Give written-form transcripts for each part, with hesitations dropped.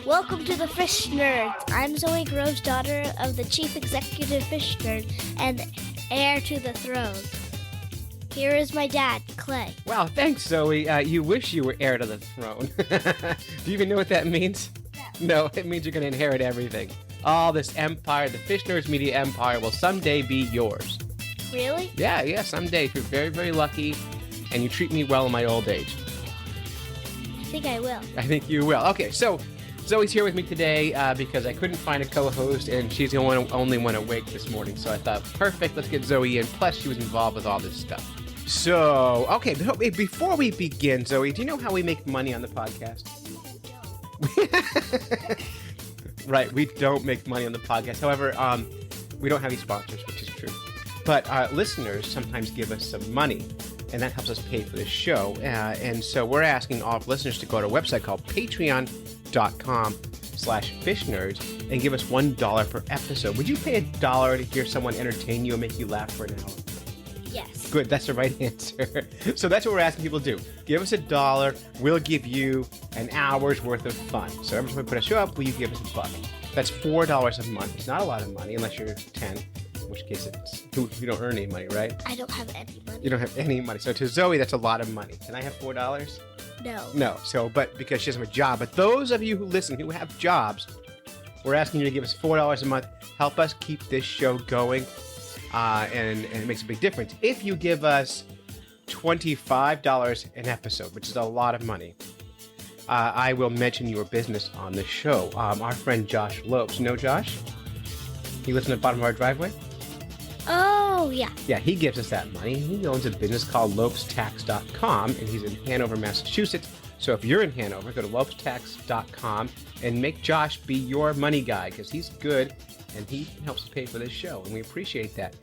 Welcome to the Fish Nerds. I'm Zoe Grove's daughter of the chief executive fish nerd and heir to the throne. Here is my dad, Clay. Wow, thanks, Zoe. You wish you were heir to the throne. Do you even know what that means? No, it means you're going to inherit everything. All this empire, the Fish Nerds Media empire, will someday be yours. Really? Yeah, someday if you're very, very lucky and you treat me well in my old age. I think I will. I think you will. Okay, so Zoe's here with me today because I couldn't find a co-host and she's the only one awake this morning. So I thought, perfect, let's get Zoe in. Plus, she was involved with all this stuff. So, okay, before we begin, Zoe, do you know how we make money on the podcast? Right, we don't make money on the podcast. However, we don't have any sponsors, which is true. But our listeners sometimes give us some money, and that helps us pay for the show. And so we're asking all listeners to go to a website called patreon.com/fishnerds and give us $1 per episode. Would you pay $1 to hear someone entertain you and make you laugh for an hour? Yes. Good, that's the right answer. So that's what we're asking people to do. Give us $1, we'll give you an hour's worth of fun. So every time we put a show up, will you give us $1? That's $4 a month. It's not a lot of money unless you're 10, in which case you don't earn any money, right? I don't have any money. You don't have any money. So to Zoe, that's a lot of money. Can I have $4? No. No. So, but because she doesn't have a job. But those of you who listen, who have jobs, we're asking you to give us $4 a month. Help us keep this show going. And it makes a big difference. If you give us $25 an episode, which is a lot of money, I will mention your business on the show. Our friend Josh Lopes, you know Josh? He lives in the bottom of our driveway. Oh, yeah. Yeah, he gives us that money. He owns a business called lopestax.com, and he's in Hanover, Massachusetts. So if you're in Hanover, go to lopestax.com and make Josh be your money guy, because he's good and he helps us pay for this show, and we appreciate that.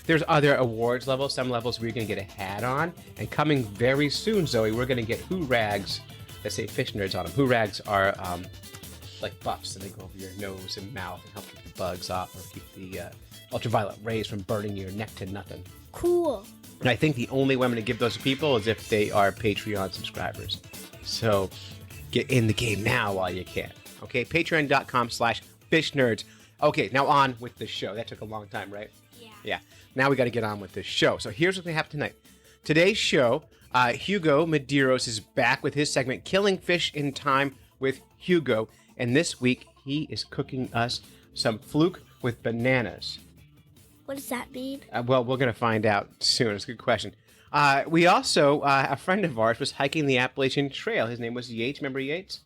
There's other awards levels, some levels where you're going to get a hat on, and coming very soon, Zoe, we're going to get Who Rags that say Fish Nerds on them. Who Rags are like buffs, and they go over your nose and mouth and help keep the bugs off or keep the ultraviolet rays from burning your neck to nothing. Cool. And I think the only way I'm going to give those to people is if they are Patreon subscribers. So get in the game now while you can. Okay, patreon.com/fishnerds. Okay, now on with the show. That took a long time, right? Yeah. Now we got to get on with this show. So here's what we have tonight. Today's show, Hugo Medeiros is back with his segment, Killing Fish in Time with Hugo. And this week, he is cooking us some fluke with bananas. What does that mean? Well, we're going to find out soon. It's a good question. We also, a friend of ours was hiking the Appalachian Trail. His name was Yates. Remember Yates?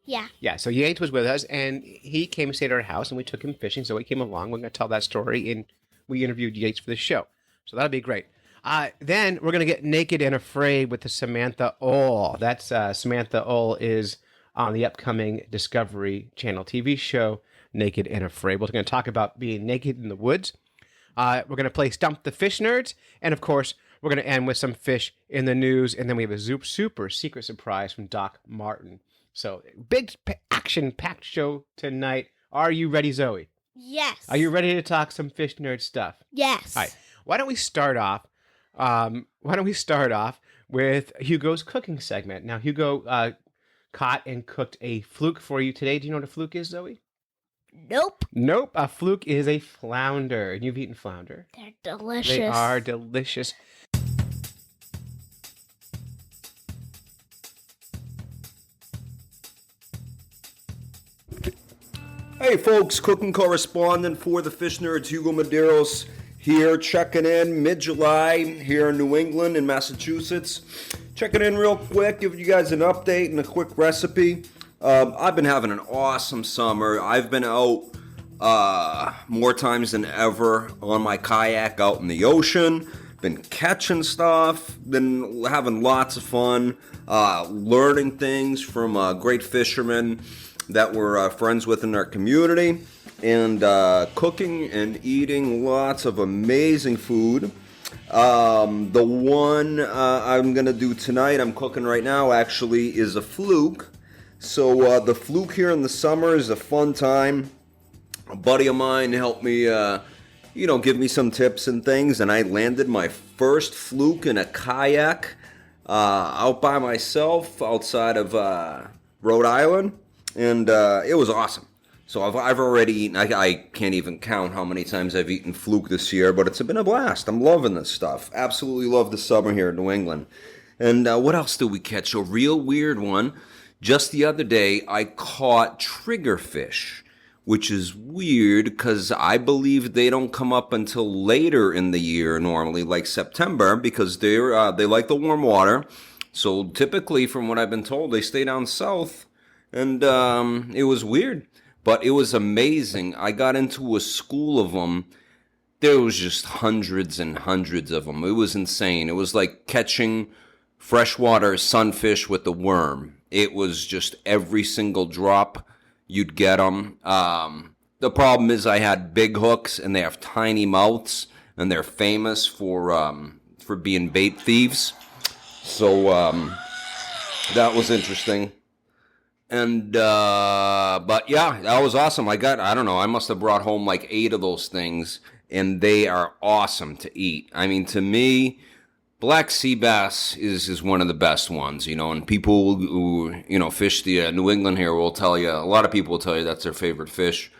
Yeah. Yeah, so Yates was with us, and he came and stayed at our house, and we took him fishing, so he came along. We're going to tell that story, and we interviewed Yates for the show. So that'll be great. Then we're going to get naked and afraid with the Samantha Ohl. That's Samantha Ohl is on the upcoming Discovery Channel TV show, Naked and Afraid. We're going to talk about being naked in the woods. We're going to play Stump the Fish Nerds, and of course, we're going to end with some fish in the news, and then we have a super secret surprise from Doc Martin. So, big action-packed show tonight. Are you ready, Zoe? Yes. Are you ready to talk some fish nerd stuff? Yes. All right. Why don't we start off with Hugo's cooking segment? Now, Hugo caught and cooked a fluke for you today. Do you know what a fluke is, Zoe? Nope. Nope. A fluke is a flounder. And you've eaten flounder. They're delicious. They are delicious. Hey folks, cooking correspondent for the Fish Nerds, Hugo Medeiros here, checking in mid-July here in New England and Massachusetts. Checking in real quick, giving you guys an update and a quick recipe. I've been having an awesome summer. I've been out more times than ever on my kayak out in the ocean. Been catching stuff, been having lots of fun, learning things from great fishermen that we're friends with in our community, and cooking and eating lots of amazing food. The one I'm going to do tonight, I'm cooking right now, actually, is a fluke. So the fluke here in the summer is a fun time. A buddy of mine helped me, give me some tips and things, and I landed my first fluke in a kayak out by myself outside of Rhode Island. and it was awesome. So I've already eaten. I can't even count how many times I've eaten fluke this year, but it's been a blast. I'm loving this stuff. Absolutely love the summer here in New England. And what else did we catch? A real weird one. Just the other day, I caught triggerfish, which is weird because I believe they don't come up until later in the year normally, like September, because they like the warm water. So typically, from what I've been told, they stay down south, and it was weird, but it was amazing. I got into a school of them. There was just hundreds and hundreds of them. It was insane. It was like catching freshwater sunfish with a worm. It was just every single drop. You'd get them. The problem is I had big hooks, and they have tiny mouths, and they're famous for being bait thieves. So that was interesting. And but yeah, that was awesome. I don't know, I must have brought home like 8 of those things, and they are awesome to eat. I mean, to me, black sea bass is one of the best ones, and people who, fish the New England here will tell you, a lot of people will tell you that's their favorite fish.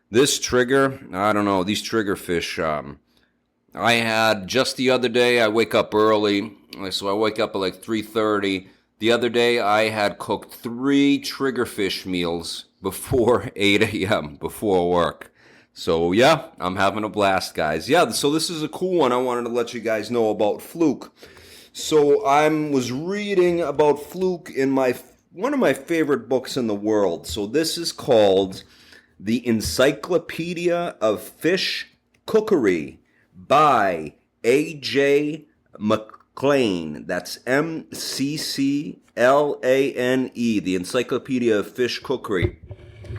This trigger, I don't know, these trigger fish, I had just the other day, I wake up early, so I wake up at like 3:30. The other day, I had cooked 3 triggerfish meals before 8 a.m., before work. So, yeah, I'm having a blast, guys. Yeah, so this is a cool one I wanted to let you guys know about fluke. So I was reading about fluke in one of my favorite books in the world. So this is called The Encyclopedia of Fish Cookery by A.J. McLane. That's McClane, The Encyclopedia of Fish Cookery.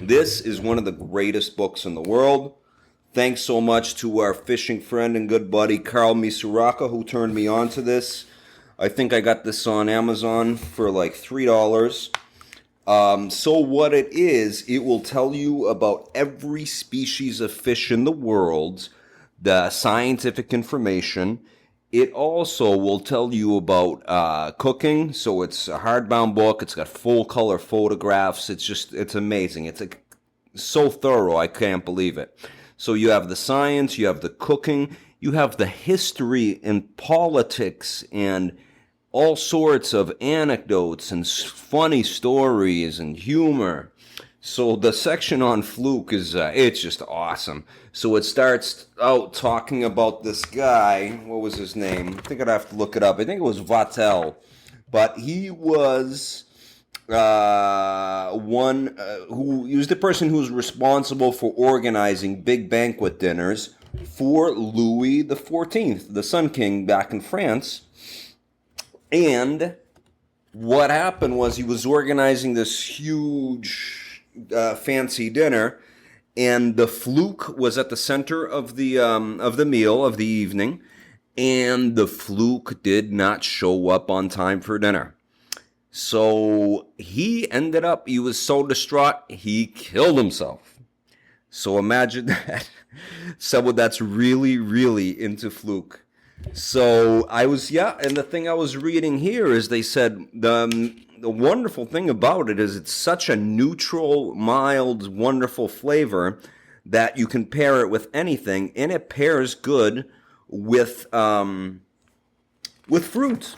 This is one of the greatest books in the world. Thanks so much to our fishing friend and good buddy Carl Misuraka, who turned me on to this. I think I got this on Amazon for like $3. So what it is, it will tell you about every species of fish in the world, the scientific information. It also will tell you about cooking. So it's a hardbound book. It's got full color photographs. It's amazing. It's so thorough. I can't believe it. So you have the science, you have the cooking, you have the history and politics and all sorts of anecdotes and funny stories and humor. So the section on fluke is, it's just awesome. So it starts out talking about this guy. What was his name? I think I'd have to look it up. I think it was Vattel. But he was he was the person who was responsible for organizing big banquet dinners for Louis XIV, the Sun King back in France. And what happened was he was organizing this huge fancy dinner, and the fluke was at the center of the meal of the evening, and the fluke did not show up on time for dinner. So he was so distraught, he killed himself. So imagine that. Someone that's really, really into fluke. So and the thing I was reading here is they said the wonderful thing about it is it's such a neutral, mild, wonderful flavor that you can pair it with anything, and it pairs good with fruit.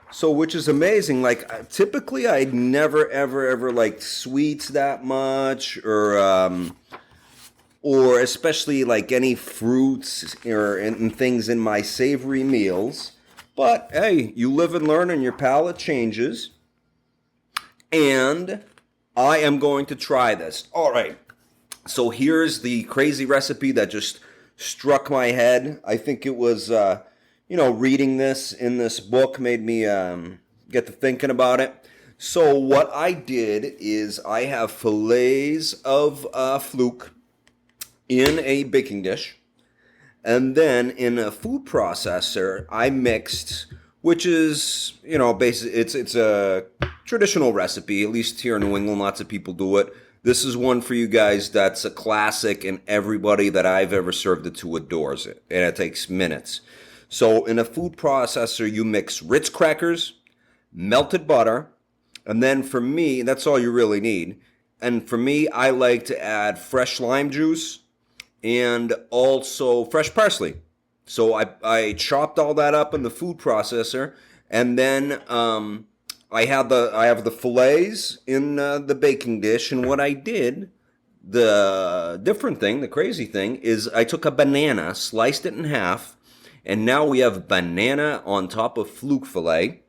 So, which is amazing. Like, typically I'd never, ever liked sweets that much, or especially like any fruits and things in my savory meals. But hey, you live and learn, and your palate changes. And I am going to try this. All right. So here's the crazy recipe that just struck my head. I think it was, reading this in this book made me get to thinking about it. So what I did is I have fillets of fluke in a baking dish. And then in a food processor, I mixed, which is, basically, it's a traditional recipe. At least here in New England, lots of people do it. This is one for you guys that's a classic, and everybody that I've ever served it to adores it. And it takes minutes. So in a food processor, you mix Ritz crackers, melted butter, and then for me, that's all you really need. And for me, I like to add fresh lime juice and also fresh parsley. So I chopped all that up in the food processor, and then I have the fillets in the baking dish. And what I did, the crazy thing is, I took a banana, sliced it in half, and now we have banana on top of fluke fillet.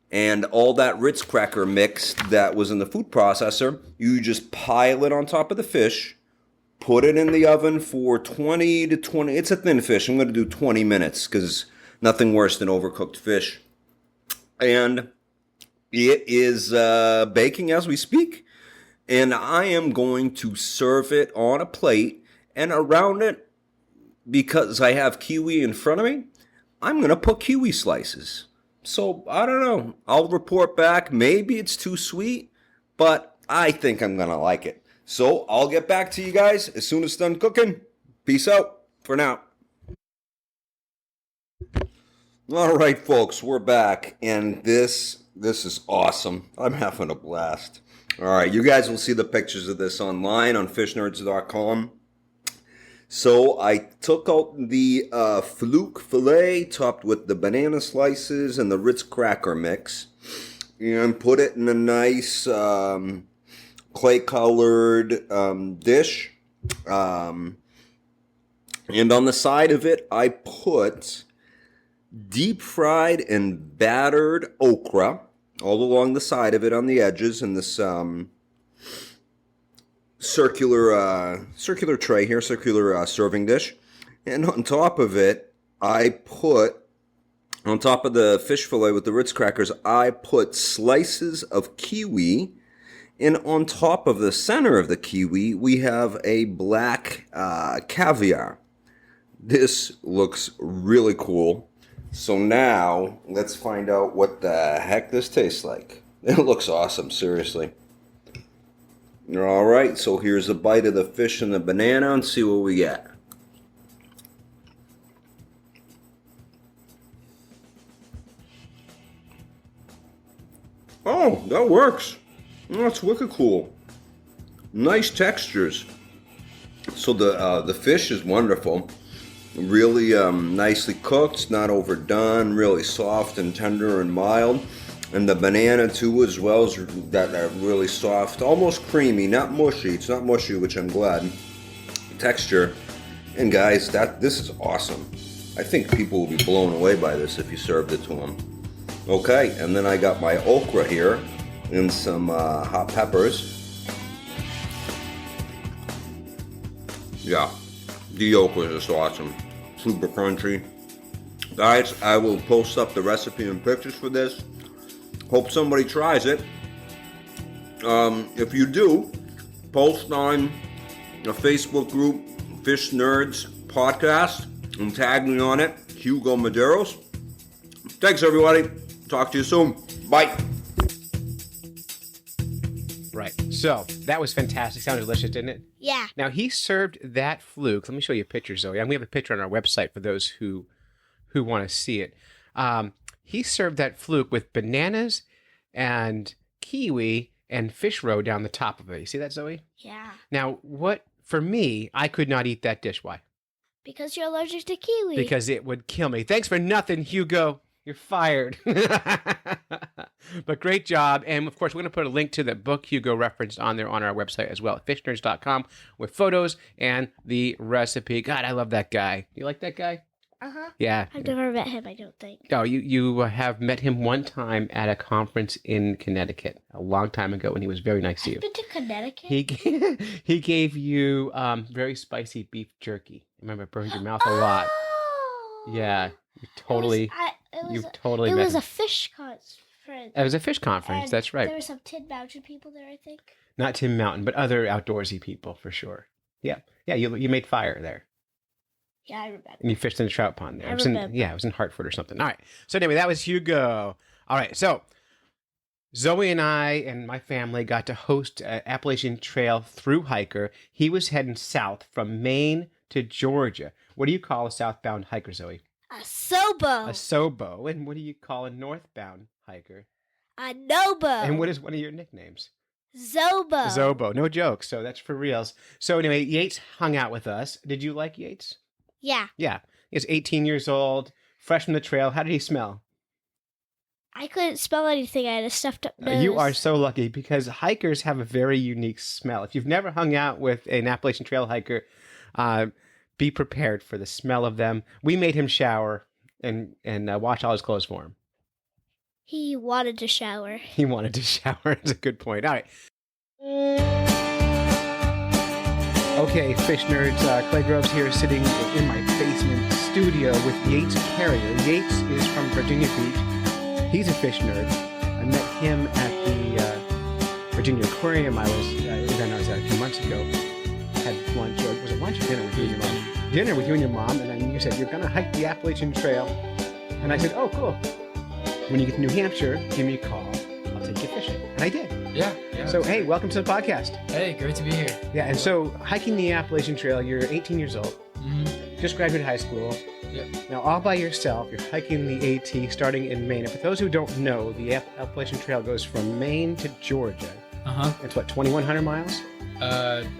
And all that Ritz cracker mix that was in the food processor, you just pile it on top of the fish, put it in the oven for 20 to 20. It's a thin fish. I'm going to do 20 minutes because nothing worse than overcooked fish. And it is baking as we speak. And I am going to serve it on a plate. And around it, because I have kiwi in front of me, I'm going to put kiwi slices. So, I don't know. I'll report back. Maybe it's too sweet, but I think I'm going to like it. So, I'll get back to you guys as soon as it's done cooking. Peace out for now. All right, folks, we're back, and this is awesome. I'm having a blast. All right, you guys will see the pictures of this online on fishnerds.com. So I took out the fluke fillet topped with the banana slices and the Ritz cracker mix and put it in a nice clay-colored dish. And on the side of it, I put deep-fried and battered okra all along the side of it on the edges in this circular tray here, circular serving dish. And on top of it, I put, on top of the fish fillet with the Ritz crackers, I put slices of kiwi. And on top of the center of the kiwi, we have a black caviar. This looks really cool. So now, let's find out what the heck this tastes like. It looks awesome, seriously. All right, so here's a bite of the fish and the banana and see what we get. Oh, that works. Oh, that's wicked cool. Nice textures. So the fish is wonderful. Really nicely cooked. It's not overdone. Really soft and tender and mild. And the banana too, as well, is that really soft, almost creamy, not mushy. It's not mushy, which I'm glad. Texture, and guys, this is awesome. I think people will be blown away by this if you served it to them. Okay, and then I got my okra here and some hot peppers. Yeah, the okra is just awesome, super crunchy. Guys, I will post up the recipe and pictures for this. Hope somebody tries it. If you do, post on a Facebook group, Fish Nerds Podcast, and tag me on it, Hugo Maderos. Thanks, everybody. Talk to you soon. Bye. Right. So that was fantastic. Sounded delicious, didn't it? Yeah. Now he served that fluke. Let me show you a picture, Zoe. And we have a picture on our website for those who want to see it. He served that fluke with bananas and kiwi and fish roe down the top of it. You see that, Zoe? Yeah. Now, for me, I could not eat that dish. Why? Because you're allergic to kiwi. Because it would kill me. Thanks for nothing, Hugo. You're fired. But great job. And of course, we're going to put a link to the book Hugo referenced on there on our website as well, fishnerds.com, with photos and the recipe. God, I love that guy. You like that guy? Uh-huh. Yeah. I've never met him, I don't think. Oh, you have met him one time at a conference in Connecticut a long time ago, and he was very nice to you. I've been to Connecticut? He gave you very spicy beef jerky. Remember, it burned your mouth a lot. Oh! Yeah, you totally It met was him. a fish conference. It was a fish conference, And that's right. There were some Tin Mountain people there, I think. Not Tim Mountain, but other outdoorsy people, for sure. Yeah, you made fire there. Yeah, I remember. And you fished in the trout pond there. I It remember. was in Hartford or something. All right. So anyway, that was Hugo. All right. So Zoe and I and my family got to host an Appalachian Trail through hiker. He was heading south from Maine to Georgia. What do you call a southbound hiker, Zoe? A Sobo. A Sobo. And what do you call a northbound hiker? A Nobo. And what is one of your nicknames? Zobo. Zobo. No joke. So that's for reals. So anyway, Yates hung out with us. Did you like Yates? Yeah. Yeah. He was 18 years old, fresh from the trail. How did he smell? I couldn't smell anything. I had a stuffed up nose. You are so lucky because hikers have a very unique smell. If you've never hung out with an Appalachian Trail hiker, be prepared for the smell of them. We made him shower and wash all his clothes for him. He wanted to shower. He wanted to shower. That's a good point. All right. Okay, fish nerds. Clay Groves here sitting in my basement studio with Yates Carrier. Yates is from Virginia Beach. He's a fish nerd. I met him at the Virginia Aquarium. I was at a few months ago. Had lunch. Or was it lunch or dinner with you and your mom? Dinner with you and your mom. And then you said, you're going to hike the Appalachian Trail. And I said, oh, cool. When you get to New Hampshire, give me a call. I'll take you fishing. And I did. Yeah. So, hey, welcome to the podcast. Hey, great to be here. Yeah, and so hiking the Appalachian Trail, you're 18 years old. Mm-hmm. Just graduated high school. Yep. Now, all by yourself, you're hiking the AT starting in Maine. And for those who don't know, the Appalachian Trail goes from Maine to Georgia. Uh-huh. It's what, 2,100 miles?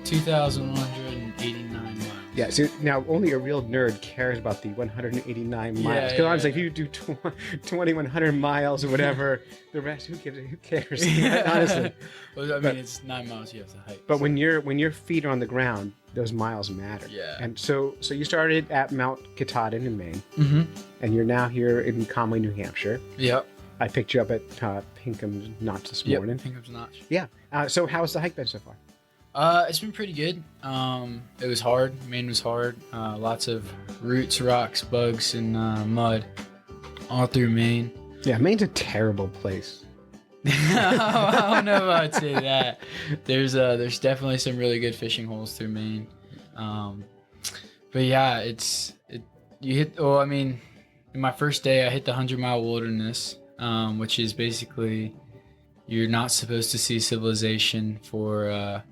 2,189 miles. Yeah, so now only a real nerd cares about the 189 miles. Because honestly, if you do 2,100 miles or whatever, the rest, who cares? Honestly. Well, I mean, it's 9 miles you have to hike. But when your feet are on the ground, those miles matter. Yeah. And so you started at Mount Katahdin in Maine, Mm-hmm. and you're now here in Conway, New Hampshire. Yep. I picked you up at Pinkham's Notch this morning. Pinkham's Notch. Yeah. So how's the hike been so far? It's been pretty good. It was hard. Maine was hard. Lots of roots, rocks, bugs, and mud all through Maine. Yeah, Maine's a terrible place. I don't know if I'd say that. There's definitely some really good fishing holes through Maine. But yeah, in my first day I hit the 100-mile wilderness, which is basically you're not supposed to see civilization for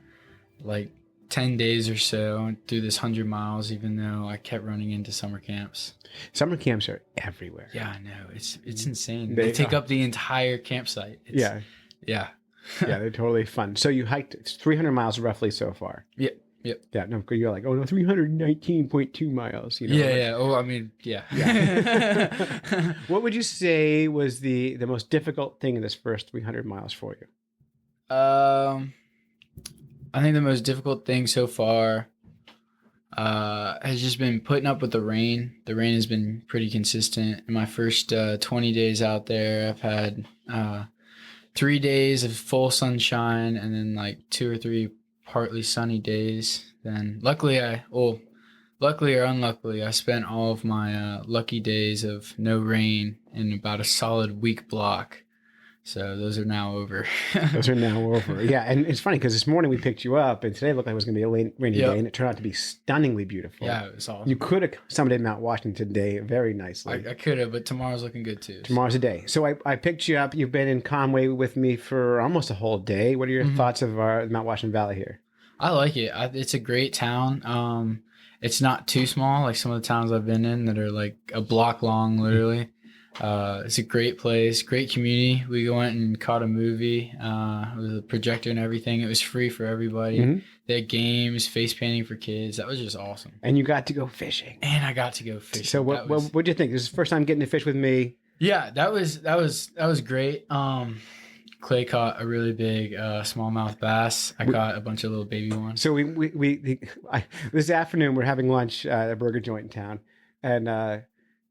like 10 days or so through this 100 miles, even though I kept running into summer camps. Summer camps are everywhere. Yeah, I know. It's insane. They They take are. up the entire campsite. Yeah. Yeah. Yeah, they're totally fun. So you hiked 300 miles roughly so far. Yep. Yeah, no, you're like, oh no, 319.2 miles. You know, Yeah. Oh, I mean, yeah. Yeah. What would you say was the most difficult thing in this first 300 miles for you? I think the most difficult thing so far has just been putting up with the rain. The rain has been pretty consistent. In my first 20 days out there, I've had 3 days of full sunshine and then like 2 or 3 partly sunny days. Then luckily or unluckily, I spent all of my lucky days of no rain in about a solid week block. So those are now over. Those are now over. Yeah, and it's funny because this morning we picked you up, and today it looked like it was going to be a rainy Yep. day, and it turned out to be stunningly beautiful. Yeah, it was awesome. You could have summited Mount Washington today very nicely. I could have, but tomorrow's looking good too. Tomorrow's the day. So I picked you up. You've been in Conway with me for almost a whole day. What are your thoughts of our Mount Washington Valley here? I like it. It's a great town. It's not too small like some of the towns I've been in that are like a block long, literally. It's a great place, great community. We went and caught a movie with a projector and everything. It was free for everybody. Mhm. They had games, face painting for kids. That was just awesome. And you got to go fishing. And I got to go fishing. So what'd you think? This is the first time getting to fish with me. Yeah, that was great. Clay caught a really big smallmouth bass. I caught a bunch of little baby ones. So this afternoon we're having lunch at a burger joint in town, and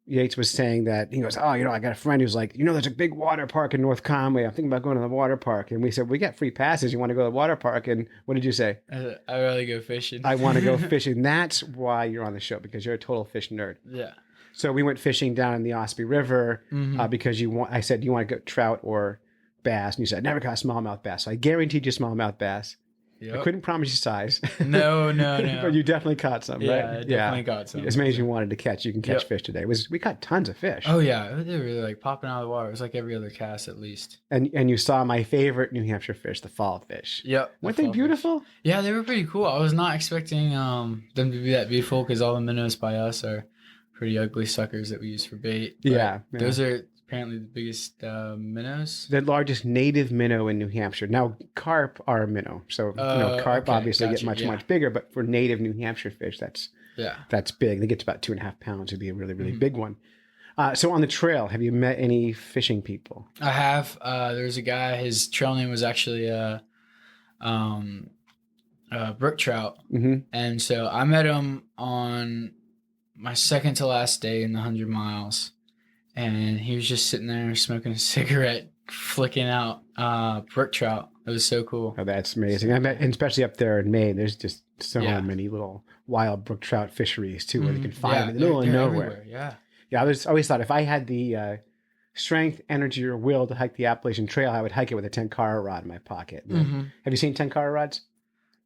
Yates was saying that he goes, I got a friend who's like, there's a big water park in North Conway. I'm thinking about going to the water park. And we said, we got free passes. You want to go to the water park? And what did you say? I'd rather go fishing. I want to go fishing. That's why you're on the show, because you're a total fish nerd. Yeah. So we went fishing down in the Ospey River because I said, you want to go trout or bass? And you said, never caught smallmouth bass. So I guaranteed you smallmouth bass. Yep. I couldn't promise you size. No. But you definitely caught some, Yeah, right? I definitely caught some. As many as you wanted to catch, you can catch fish today. We caught tons of fish. Oh yeah, they were really like popping out of the water. It was like every other cast at least. And you saw my favorite New Hampshire fish, the fall fish. Yep. Weren't they beautiful? Yeah, they were pretty cool. I was not expecting them to be that beautiful because all the minnows by us are pretty ugly suckers that we use for bait. But Yeah. those are apparently the biggest minnows. The largest native minnow in New Hampshire. Now, carp are minnow. So, carp Okay, obviously gotcha, get much, yeah. much bigger. But for native New Hampshire fish, Yeah. that's big. They get to about 2.5 pounds. It'd be a really, really Mhm. big one. So on the trail, have you met any fishing people? I have. There's a guy. His trail name was actually brook trout, Mm-hmm. and so I met him on my second to last day in the 100 miles, and he was just sitting there smoking a cigarette, flicking out brook trout. It was so cool. Oh, that's amazing. I met, and especially up there in Maine, there's just so Yeah. many little wild brook trout fisheries too, where you can Mhm. find Yeah, them in the middle of they're nowhere. everywhere, Yeah. Yeah, I always thought if I had the strength, energy, or will to hike the Appalachian Trail, I would hike it with a tenkara rod in my pocket. Mm-hmm. Have you seen tenkara rods?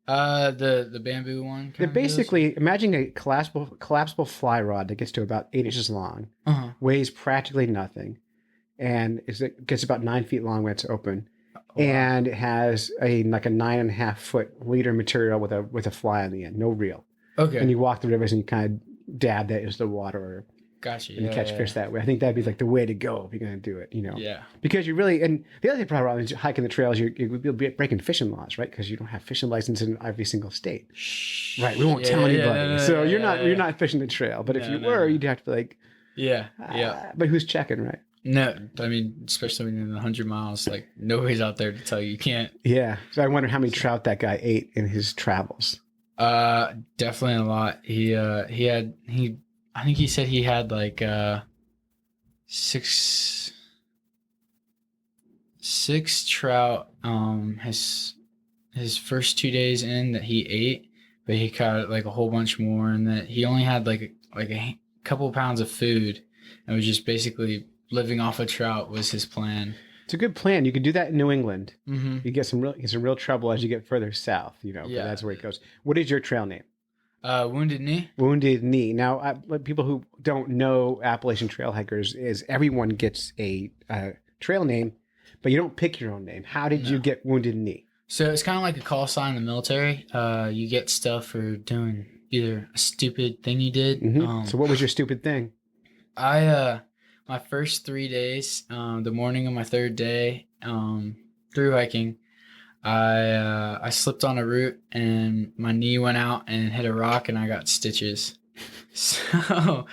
The bamboo one. They're basically, imagine a collapsible fly rod that gets to about 8 inches long, Uh-huh. weighs practically nothing, and it gets about 9 feet long when it's open, Wow. and it has a 9.5-foot leader material with a fly on the end, no reel. Okay. And you walk the rivers and you kind of dab that into the water Gotcha. and you catch fish that way. I think that'd be like the way to go if you're going to do it, Yeah. Because you really, and the other problem is hiking the trails, you'll be breaking fishing laws, right? Because you don't have fishing license in every single state. Shh. Right, we won't tell anybody. So you're not fishing the trail. But if No, you no, were, no. you'd have to be like, Yeah. Yeah. But who's checking, right? No, I mean, especially when you're in the 100 miles, like nobody's out there to tell you can't. Yeah. So I wonder how many trout that guy ate in his travels. Definitely a lot. I think he said he had like six trout his first 2 days in that he ate, but he caught like a whole bunch more, and that he only had like a couple pounds of food, and was just basically living off of trout was his plan. It's a good plan. You could do that in New England. Mm-hmm. You get some real trouble as you get further south, but Yeah. that's where it goes. What is your trail name? Wounded Knee. Wounded Knee. Now, people who don't know Appalachian trail hikers, is everyone gets a trail name, but you don't pick your own name. How did you get Wounded Knee? So it's kind of like a call sign in the military. You get stuff for doing either a stupid thing you did. Mm-hmm. So what was your stupid thing? My first 3 days, the morning of my third day through hiking, I slipped on a root and my knee went out and hit a rock and I got stitches. So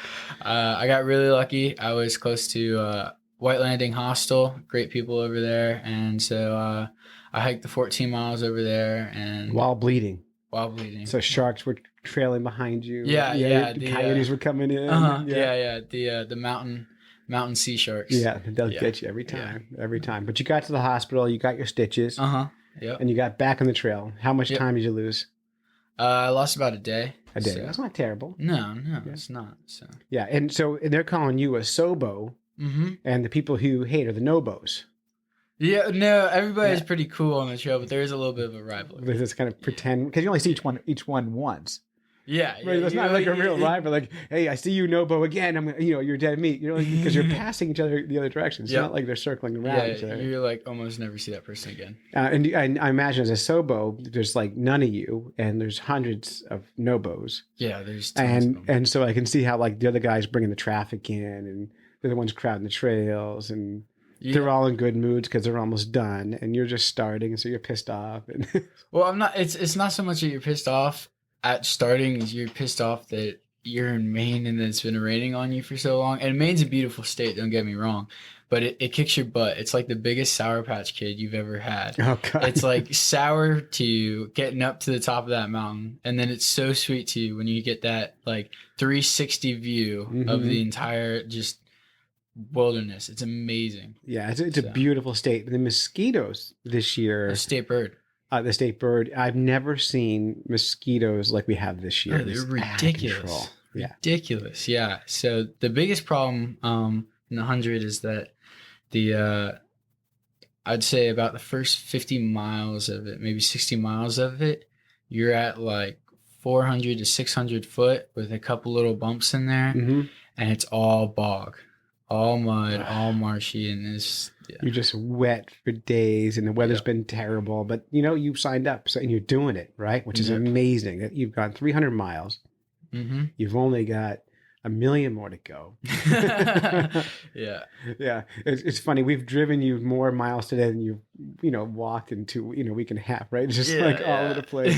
I got really lucky. I was close to White Landing Hostel, great people over there, and so I hiked the 14 miles over there and While bleeding. So sharks were trailing behind you. Yeah. The coyotes were coming in. The mountain sea sharks. Yeah, they'll get you every time. But you got to the hospital, you got your stitches, Yep. and you got back on the trail. How much time did you lose? I lost about a day. A day. So. That's not terrible. No, it's not. So. Yeah, and they're calling you a Sobo, and the people who hate are the Nobos. Yeah, no, everybody's pretty cool on the trail, but there is a little bit of a rivalry. There's this kind of pretend, because you only see each one once. Yeah, Right, that's not like a real rival. Like, hey, I see you, Nobo, again. You're dead meat. Because you're passing each other the other direction. It's not like they're circling around each other. You like almost never see that person again. And I imagine as a Sobo, there's like none of you, and there's hundreds of Nobos. Yeah, there's tons of them. And so I can see how like the other guys bringing the traffic in, and they're the ones crowding the trails, and they're all in good moods because they're almost done, and you're just starting, and so you're pissed off. And well, I'm not. It's not so much that you're pissed off at starting; as you're pissed off that you're in Maine and that it's been raining on you for so long. And Maine's a beautiful state. Don't get me wrong, but it kicks your butt. It's like the biggest Sour Patch Kid you've ever had. oh god, It's like sour to you getting up to the top of that mountain, and then it's so sweet to you when you get that like 360 view of the entire just wilderness. It's amazing. Yeah, it's a beautiful state. The mosquitoes this year, A state bird. The state bird. I've never seen mosquitoes like we have this year. Oh, they're It's out of ridiculous. control. Yeah. Ridiculous. Yeah. So the biggest problem in the 100 is that I'd say about the first 50 miles of it, maybe 60 miles of it, you're at like 400 to 600 foot with a couple little bumps in there, and it's all bog, all mud, all marshy, and it's You're just wet for days, and the weather's been terrible. But you signed up, and you're doing it right, which is amazing. That you've gone 300 miles. You've only got a million more to go. Yeah. Yeah, it's funny. We've driven you more miles today than you've walked in week and a half, right? It's just like all over the place.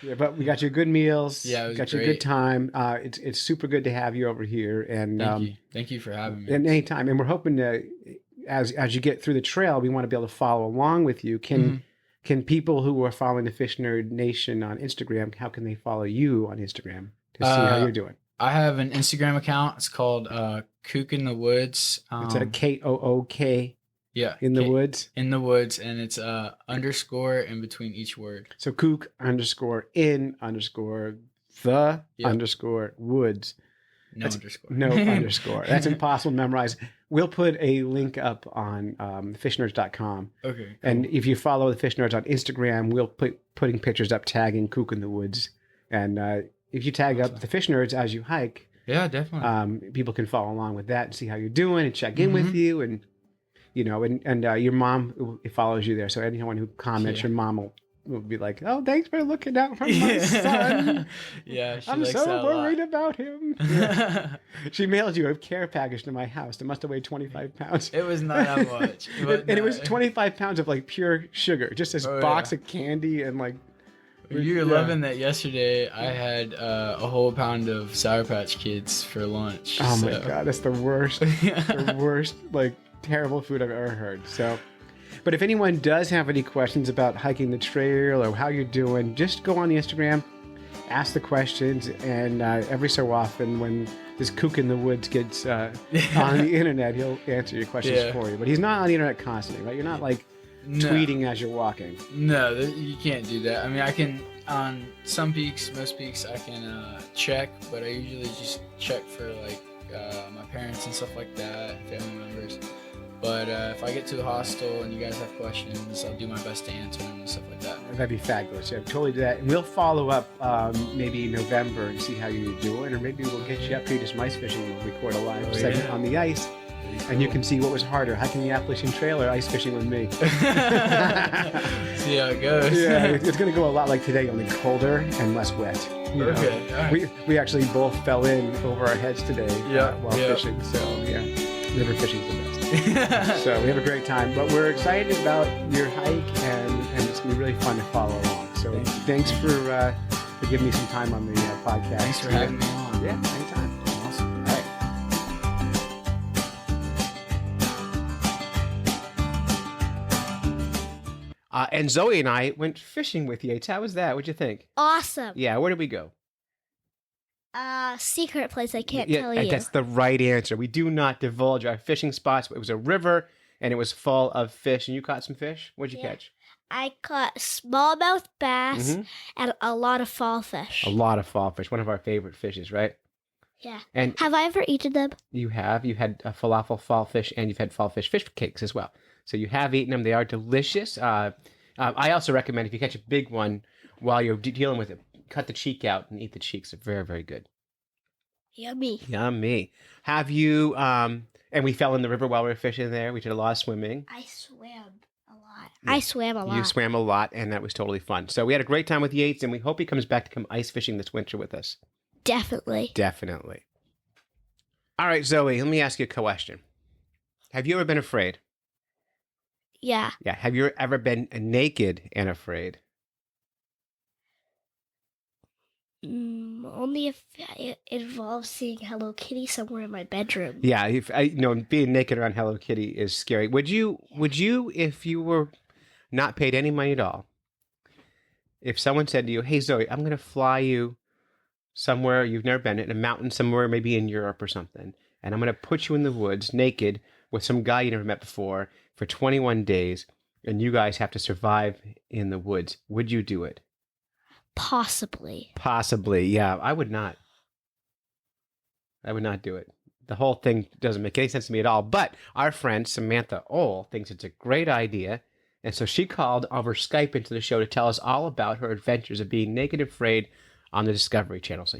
Yeah, but we got you good meals. Yeah, it was got you a great. good time. It's super good to have you over here, and Thank you for having me. and anytime. And we're hoping to, as you get through the trail, we want to be able to follow along with you. Can people who are following the Fish Nerd Nation on Instagram, how can they follow you on Instagram to see how you're doing? I have an Instagram account. It's called Kook in the Woods. It's a KOOK. Yeah. In the woods. In the woods, and it's underscore in between each word. So kook _ in _ the _ woods. No underscore. No underscore. That's impossible to memorize. We'll put a link up on fishnerds.com. Okay. Cool. And if you follow the Fish Nerds on Instagram, we'll putting pictures up tagging Kook in the Woods. And if you tag up the Fish Nerds as you hike, yeah, definitely. People can follow along with that and see how you're doing and check in with you. And, your mom follows you there. So anyone who comments, your mom will be like, "Oh, thanks for looking out for my son." Yeah, she I'm likes so that a worried lot. about him. Yeah. She mailed you a care package to my house. It must have weighed 25 pounds. It was not that much. It was 25 pounds of like pure sugar, just this box of candy and like. You were loving that yesterday. I had a whole pound of Sour Patch Kids for lunch. Oh my God, that's the worst, the worst, like terrible food I've ever heard. So. But if anyone does have any questions about hiking the trail or how you're doing, just go on the Instagram, ask the questions, and every so often when this kook in the woods gets on the internet, he'll answer your questions for you. But he's not on the internet constantly, right? You're not like tweeting as you're walking. No, you can't do that. I mean, I can, on some peaks, most peaks, I can check, but I usually just check for like my parents and stuff like that, family members. But if I get to the hostel and you guys have questions, I'll do my best to answer them and stuff like that. That'd be fabulous. Yeah, totally do that. And we'll follow up maybe in November and see how you're doing. Or maybe we'll get you up here to some ice fishing and we'll record a live segment on the ice. And you can see what was harder, hiking the Appalachian Trail or ice fishing with me. See how it goes. Yeah, it's going to go a lot like today, only colder and less wet. Okay, all right. We actually both fell in over our heads today while fishing. So, yeah, river fishing's the best. So we have a great time, but we're excited about your hike, and it's gonna be really fun to follow along. So thanks for giving me some time on the podcast. Thanks for having me on. Yeah, anytime. Awesome. All right. And Zoe and I went fishing with Yates. How was that? What'd you think? Awesome. Yeah, where did we go? Secret place I can't tell you. That's the right answer. We do not divulge our fishing spots. It was a river, and it was full of fish. And you caught some fish? What'd you catch? I caught smallmouth bass and a lot of fall fish. A lot of fall fish. One of our favorite fishes, right? Yeah. And have I ever eaten them? You have. You had a falafel fall fish, and you've had fall fish cakes as well. So you have eaten them. They are delicious. I also recommend if you catch a big one while you're dealing with it, cut the cheek out and eat the cheeks. They're very, very good. Yummy. Yummy. Have you, and we fell in the river while we were fishing there. We did a lot of swimming. I swam a lot. I swam a lot. You swam a lot, and that was totally fun. So we had a great time with Yates, and we hope he comes back to come ice fishing this winter with us. Definitely. Definitely. All right, Zoe, let me ask you a question. Have you ever been afraid? Yeah. Yeah. Have you ever been naked and afraid? Only if it involves seeing Hello Kitty somewhere in my bedroom. Yeah, being naked around Hello Kitty is scary. Would you, if you were not paid any money at all, if someone said to you, "Hey Zoe, I'm going to fly you somewhere you've never been, in a mountain somewhere, maybe in Europe or something, and I'm going to put you in the woods naked with some guy you never met before for 21 days, and you guys have to survive in the woods," would you do it? Possibly. Possibly, yeah. I would not. I would not do it. The whole thing doesn't make any sense to me at all. But our friend Samantha Ohl thinks it's a great idea. And so she called over Skype into the show to tell us all about her adventures of being naked and afraid on the Discovery Channel. So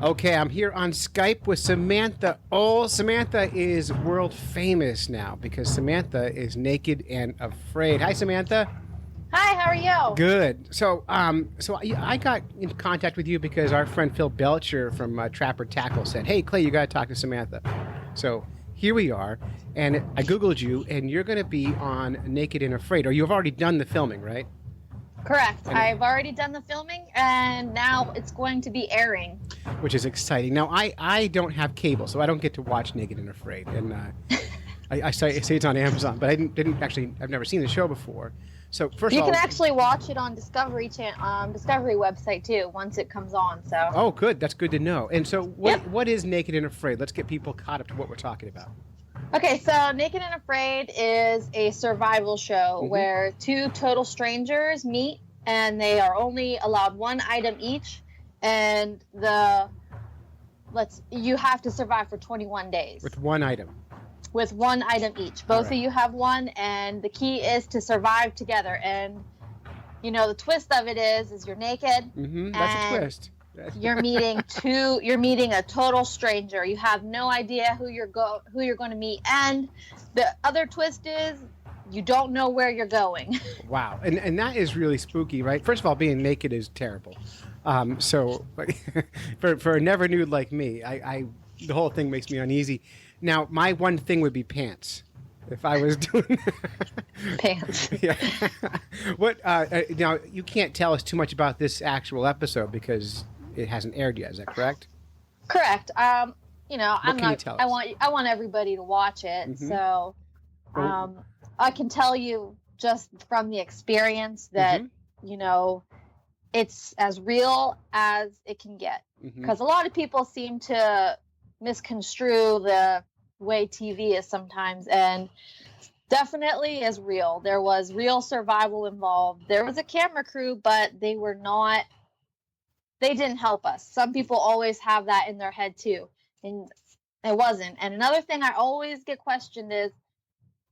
Okay, I'm here on Skype with Samantha. Oh, Samantha is world famous now because Samantha is naked and afraid. Hi, Samantha. Hi, how are you? Good. So I got in contact with you because our friend Phil Belcher from Trapper Tackle said, "Hey, Clay, you got to talk to Samantha." So here we are, and I Googled you, and you're going to be on Naked and Afraid, or you've already done the filming, right? Correct. I've already done the filming, and now it's going to be airing. Which is exciting. Now, I don't have cable, so I don't get to watch Naked and Afraid, and I say it's on Amazon, but I didn't actually. I've never seen the show before. So first You of all, can actually watch it on Discovery Discovery website too once it comes on. So. oh, good. That's good to know. And so, what is Naked and Afraid? Let's get people caught up to what we're talking about. Okay, so Naked and Afraid is a survival show where two total strangers meet, and they are only allowed one item each, and you have to survive for 21 days. With one item. With one item each. Both of you have one, and the key is to survive together. And the twist of it is you're naked. That's a twist. You're meeting a total stranger. You have no idea who you're going to meet, and the other twist is you don't know where you're going. Wow, and that is really spooky, right? First of all, being naked is terrible. So for a never nude like me, I the whole thing makes me uneasy. Now, my one thing would be pants. If I was doing pants. Yeah. What? Now you can't tell us too much about this actual episode because it hasn't aired yet. Is that correct? Correct. I'm not. Tell us? I want everybody to watch it. So, I can tell you just from the experience that it's as real as it can get. Because a lot of people seem to misconstrue the way TV is sometimes, and definitely is real. There was real survival involved. There was a camera crew, but they didn't help us. Some people always have that in their head too, and it wasn't. And another thing I always get questioned is,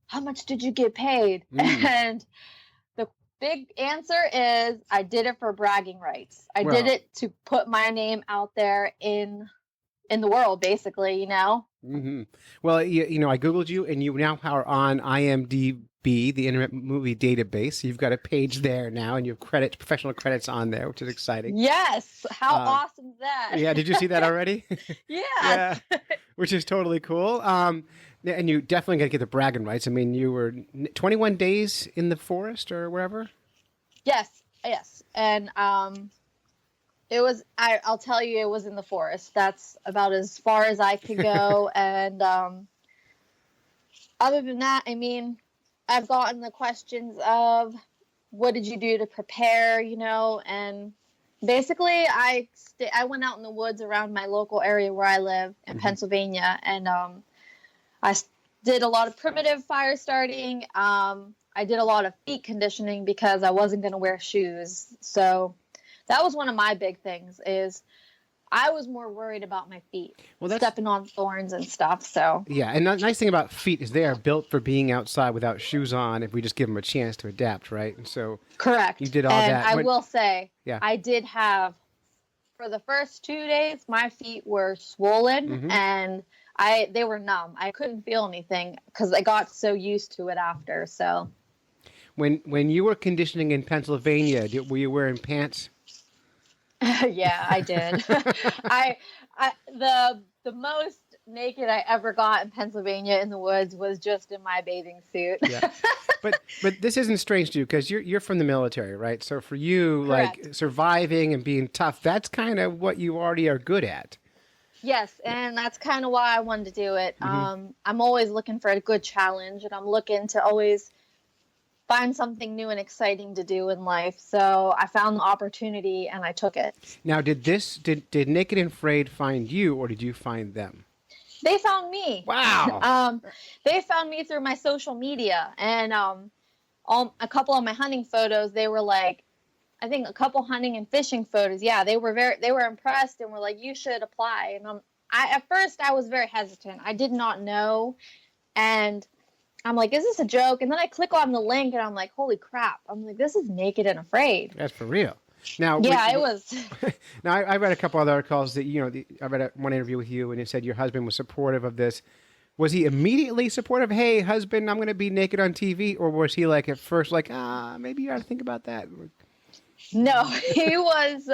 how much did you get paid? And the big answer is, I did it for bragging rights. I did it to put my name out there in the world, basically, Well, I Googled you, and you now are on IMDb, the Internet Movie Database. You've got a page there now, and you have professional credits on there, which is exciting. Yes. How awesome is that? Yeah. Did you see that already? Yeah. Which is totally cool. And you definitely got to get the bragging rights. I mean, you were 21 days in the forest or wherever? Yes. And it was, I'll tell you, it was in the forest. That's about as far as I could go. And other than that, I mean, I've gotten the questions of, what did you do to prepare, and basically I went out in the woods around my local area where I live in Pennsylvania, and I did a lot of primitive fire starting. I did a lot of feet conditioning because I wasn't going to wear shoes. So that was one of my big things, is I was more worried about my feet, stepping on thorns and stuff. So yeah, and the nice thing about feet is they are built for being outside without shoes on if we just give them a chance to adapt, right? And so correct. You did all and that. I will say, yeah. I did have, for the first 2 days, my feet were swollen and they were numb. I couldn't feel anything because I got so used to it after. So when you were conditioning in Pennsylvania, were you wearing pants? Yeah, I did. The most naked I ever got in Pennsylvania in the woods was just in my bathing suit. Yeah. But this isn't strange to you because you're from the military, right? So for you, correct, like surviving and being tough, that's kind of what you already are good at. Yes, and that's kind of why I wanted to do it. I'm always looking for a good challenge, and I'm looking to always find something new and exciting to do in life. So I found the opportunity and I took it. Now, did Naked and Afraid find you, or did you find them? They found me. Wow. They found me through my social media, and a couple of my hunting photos, they were like, I think a couple hunting and fishing photos. Yeah, they were impressed and were like, you should apply. And at first I was very hesitant. I did not know, and I'm like, is this a joke? And then I click on the link and I'm like, holy crap. I'm like, this is Naked and Afraid. That's for real. Now, Yeah, it was. Now, I read a couple other articles that, I read one interview with you and it said your husband was supportive of this. Was he immediately supportive? Hey, husband, I'm going to be naked on TV. Or was he like at first like, maybe you ought to think about that? No, he was.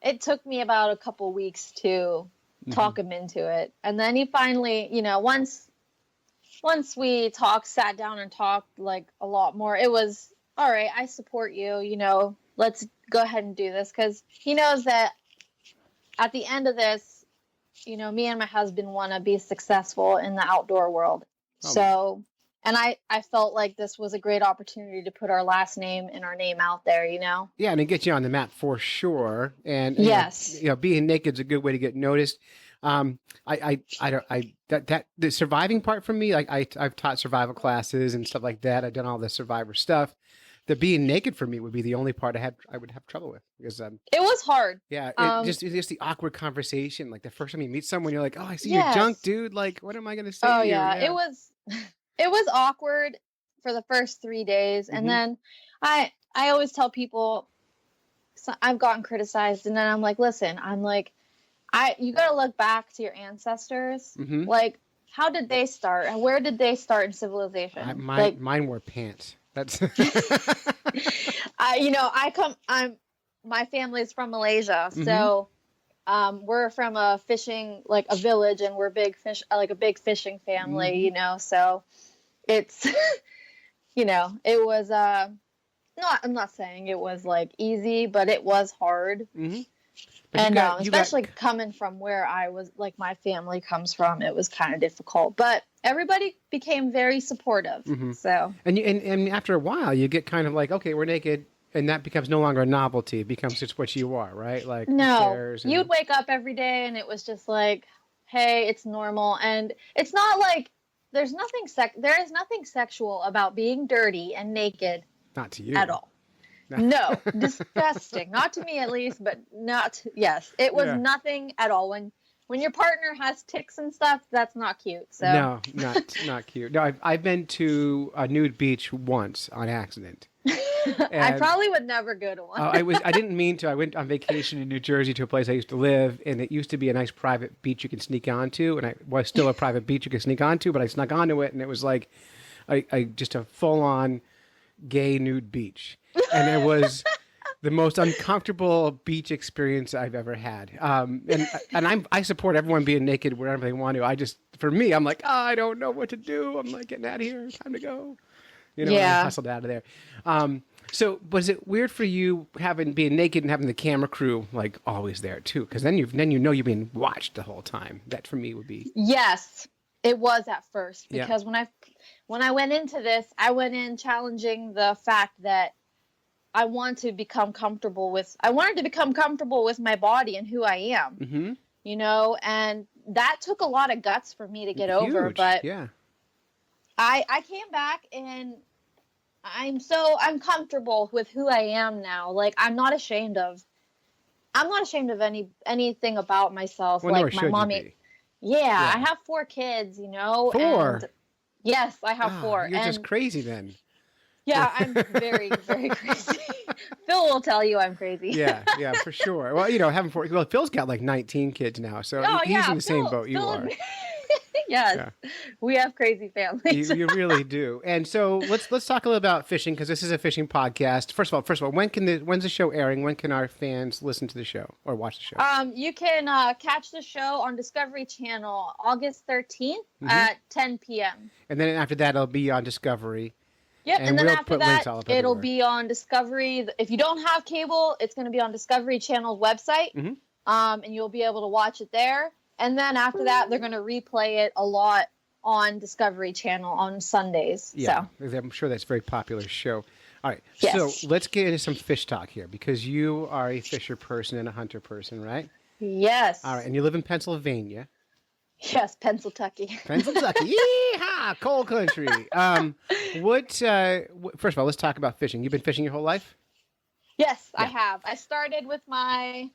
It took me about a couple weeks to talk him into it. And then he finally, once we sat down and talked like a lot more, it was, all right, I support you, let's go ahead and do this. Because he knows that at the end of this, me and my husband want to be successful in the outdoor world. Oh. So, and I felt like this was a great opportunity to put our last name and our name out there, Yeah, and it gets you on the map for sure. And yes, being naked is a good way to get noticed. That the surviving part for me, like I've taught survival classes and stuff like that. I've done all the survivor stuff. The being naked for me would be the only part I would have trouble with because it was hard. yeah, it's just the awkward conversation. Like the first time you meet someone, you're like, oh, I see your Yes. junk, dude. Like, what am I gonna say? Oh here? yeah, it was it was awkward for the first 3 days, and then I always tell people, so I've gotten criticized, and then I'm like, listen, you got to look back to your ancestors. Mhm. Like, how did they start, and where did they start in civilization? Mine wore pants. That's my family's from Malaysia, so we're from a fishing, like a village, and we're a big fishing family, so it's it was I'm not saying it was like easy, but it was hard. And especially coming from where I was, like my family comes from, it was kind of difficult. But everybody became very supportive. So and after a while, you get kind of like, okay, we're naked, and that becomes no longer a novelty. It becomes just what you are, right? Like no, you'd wake up every day, and it was just like, hey, it's normal, and it's not like there is nothing sexual about being dirty and naked. Not to you at all. No, disgusting. Not to me, at least, but yes, it was nothing at all. When your partner has ticks and stuff, that's not cute. So no, not cute. No, I've been to a nude beach once on accident. I probably would never go to one. I didn't mean to. I went on vacation in New Jersey to a place I used to live, and it used to be a nice private beach you can sneak onto, and it was still a private beach you could sneak onto, but I snuck onto it, and it was like, just a full-on gay nude beach. And it was the most uncomfortable beach experience I've ever had. And I support everyone being naked wherever they want to. For me, I'm like, I don't know what to do. I'm like getting out of here. Time to go. And I hustled out of there. So was it weird for you being naked and having the camera crew like always there too? Because then you're being watched the whole time. That for me would be. Yes, it was at first because when I went into this, I went in challenging the fact that I wanted to become comfortable with my body and who I am, and that took a lot of guts for me to get over. But I came back and I'm comfortable with who I am now. Like I'm not ashamed of anything about myself. Well, like my mommy. Yeah, I have 4 kids, 4? And yes, I have 4. You're just crazy then. Yeah, I'm very, very crazy. Phil will tell you I'm crazy. Yeah, for sure. Well, having 4. Well, Phil's got like 19 kids now, so he's in the same boat you are. Yes, we have crazy families. You really do. And so let's talk a little about fishing because this is a fishing podcast. First of all, when's the show airing? When can our fans listen to the show or watch the show? You can catch the show on Discovery Channel August 13th at 10 p.m. And then after that, it'll be on Discovery. Yep, and then we'll after that, it'll be on Discovery. If you don't have cable, it's going to be on Discovery Channel's website, and you'll be able to watch it there. And then after that, they're going to replay it a lot on Discovery Channel on Sundays. Yeah, so. I'm sure that's a very popular show. All right, yes. So let's get into some fish talk here because you are a fisher person and a hunter person, right? Yes. All right, and you live in Pennsylvania. Yes, Pennsylvania. Yeehaw, coal country. First of all, let's talk about fishing. You've been fishing your whole life? Yes, I have. I started with my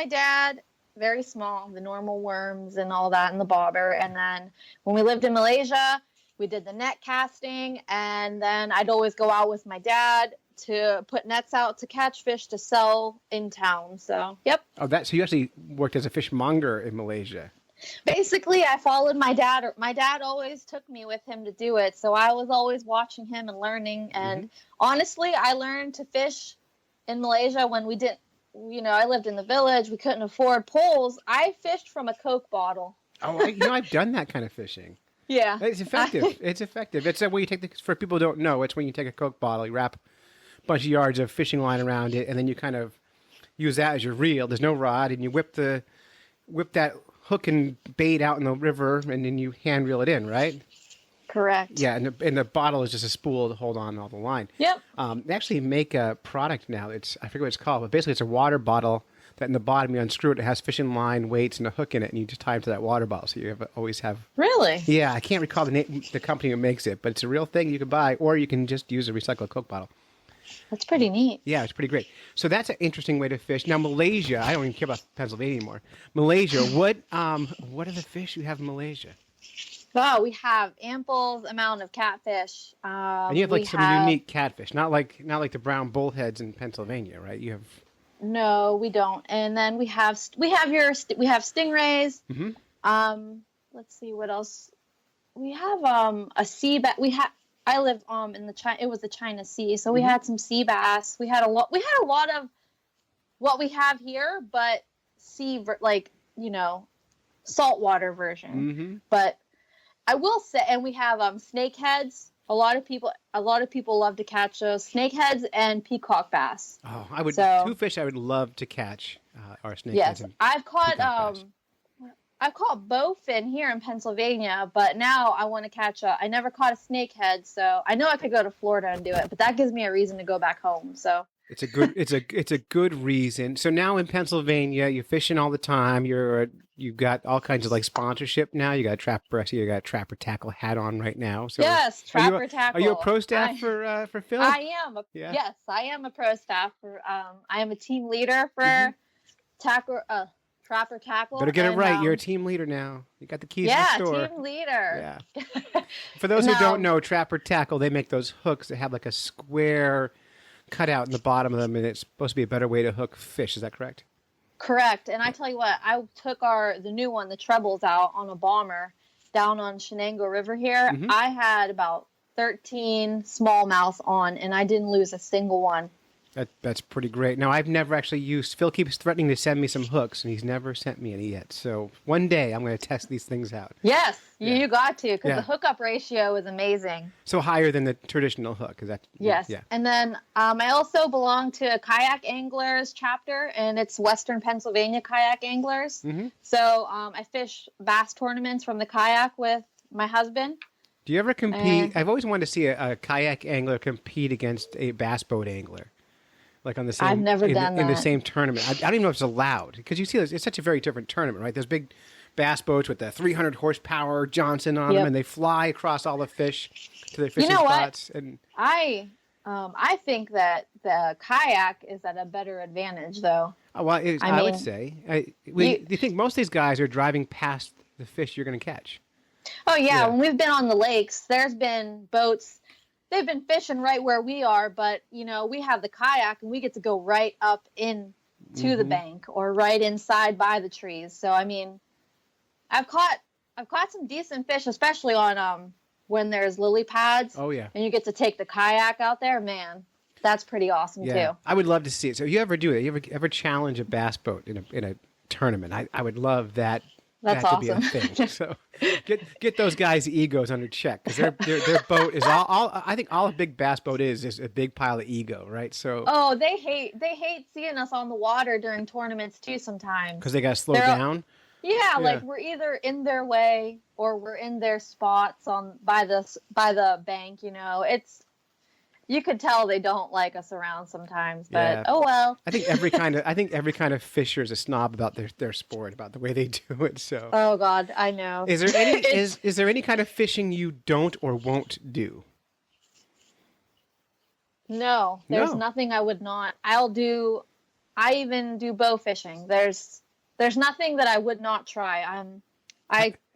dad, very small, the normal worms and all that, and the bobber. And then when we lived in Malaysia, we did the net casting, and then I'd always go out with my dad to put nets out to catch fish to sell in town. So, yep. Oh, so you actually worked as a fishmonger in Malaysia. Basically, I followed my dad. My dad always took me with him to do it. So I was always watching him and learning. And honestly, I learned to fish in Malaysia when we didn't, I lived in the village. We couldn't afford poles. I fished from a Coke bottle. Oh, I've done that kind of fishing. Yeah. It's effective. It's effective. It's when you take for people who don't know, it's when you take a Coke bottle, you wrap a bunch of yards of fishing line around it, and then you kind of use that as your reel. There's no rod, and you whip that hook and bait out in the river, and then you hand reel it in, right? Correct. Yeah, and the bottle is just a spool to hold on all the line. Yep. They actually make a product now. I forget what it's called, but basically it's a water bottle that in the bottom you unscrew it. It has fishing line, weights, and a hook in it, and you just tie it to that water bottle. So you always have. Really? Yeah, I can't recall the company who makes it, but it's a real thing you can buy, or you can just use a recycled Coke bottle. That's pretty neat. Yeah, it's pretty great. So that's an interesting way to fish. Now Malaysia, I don't even care about Pennsylvania anymore. Malaysia, what are the fish you have in Malaysia? Oh, we have ample amount of catfish. And you have some unique catfish, not like the brown bullheads in Pennsylvania, right? You have. No, we don't. And then we have stingrays. Let's see what else. We have a sea bass. I lived in the China Sea, so we had some sea bass. We had a lot of what we have here, but saltwater version. But I will say, and we have snakeheads. A lot of people love to catch those snakeheads and peacock bass. Oh, I would two fish I would love to catch are snakeheads. Yes, I've caught bass. I've caught bowfin here in Pennsylvania, but now I want to catch I never caught a snakehead, so I know I could go to Florida and do it, but that gives me a reason to go back home. So it's a good reason. So now in Pennsylvania, you're fishing all the time. You've got all kinds of sponsorship now. You got Trapper Tackle hat on right now. So yes, Trapper Tackle. Are you a pro staff for Phil? I am. Yes, I am a pro staff for. I am a team leader for Trapper Tackle. Better get it right. You're a team leader now. You got the keys to the store. Yeah, team leader. Yeah. For those who don't know, Trapper Tackle, they make those hooks that have a square cutout in the bottom of them, and it's supposed to be a better way to hook fish. Is that correct? Correct. And I tell you what, I took the new one, the trebles, out on a bomber down on Shenango River here. I had about 13 smallmouth on, and I didn't lose a single one. That's pretty great. Now, I've never actually used. Phil keeps threatening to send me some hooks, and he's never sent me any yet. So one day I'm going to test these things out. Yes, you got to, because the hookup ratio is amazing. So higher than the traditional hook, is that? Yes. Yeah. And then I also belong to a kayak anglers chapter, and it's Western Pennsylvania kayak anglers. So I fish bass tournaments from the kayak with my husband. Do you ever compete? I've always wanted to see a kayak angler compete against a bass boat angler. On the same, I've never done that. In the same tournament. I don't even know if it's allowed, because you see it's such a very different tournament, right? There's big bass boats with the 300 horsepower Johnson on them, and they fly across all the fish to their fishing spots. And I think that the kayak is at a better advantage, though. Well, I would say. Do you think most of these guys are driving past the fish you're going to catch? Oh, yeah. When we've been on the lakes, there's been boats. They've been fishing right where we are, but we have the kayak and we get to go right up in to the bank or right inside by the trees. So I mean, I've caught some decent fish, especially on when there's lily pads. Oh yeah, and you get to take the kayak out there, man. That's pretty awesome too. I would love to see it. So you ever do it? You ever challenge a bass boat in a tournament? I would love that. That's that awesome. To be a thing. So get those guys' egos under check, because their boat is all. I think all a big bass boat is a big pile of ego, right? So they hate seeing us on the water during tournaments too sometimes, because they got to slow down. Yeah, we're either in their way or we're in their spots by the bank. You could tell they don't like us around sometimes, but oh well. I think every kind of fisher is a snob about their sport, about the way they do it. So. Oh God, I know. Is there any is there any kind of fishing you don't or won't do? No, there's nothing I would not. I even do bow fishing. There's nothing that I would not try.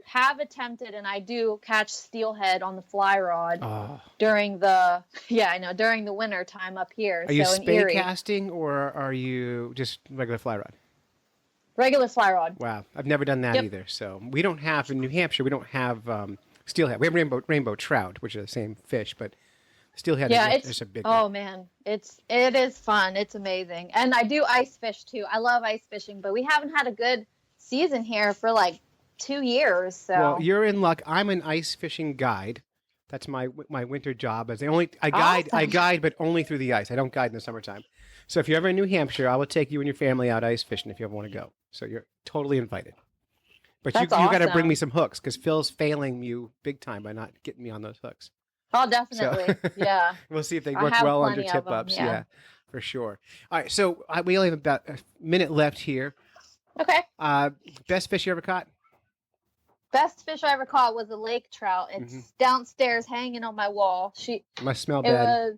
have attempted, and I do catch steelhead on the fly rod Oh. during during the winter time up here. Are you in spay Erie. casting or are you just regular fly rod? Regular fly rod. Wow, I've never done that Yep. either. So we don't have in New Hampshire. We don't have steelhead. We have rainbow trout, which are the same fish, but steelhead is a big. Oh man, it is fun. It's amazing, and I do ice fish too. I love ice fishing, but we haven't had a good season here for like 2 years. So Well, you're in luck. I'm an ice fishing guide. That's my winter job. I guide, Awesome. but only through the ice. I don't guide in the summertime. So if you're ever in New Hampshire, I will take you and your family out ice fishing if you ever want to go. So you're totally invited. But That's you got to bring awesome. me some hooks because Phil's failing you big time by not getting me on those hooks. Oh, definitely. Yeah. We'll see if they I work have well under plenty of tip them, ups. yeah. Yeah, for sure. All right, so we only have about a minute left here. Okay. Best fish you ever caught? Best fish I ever caught was a lake trout. It's Mm-hmm. downstairs hanging on my wall. Must smell It bad.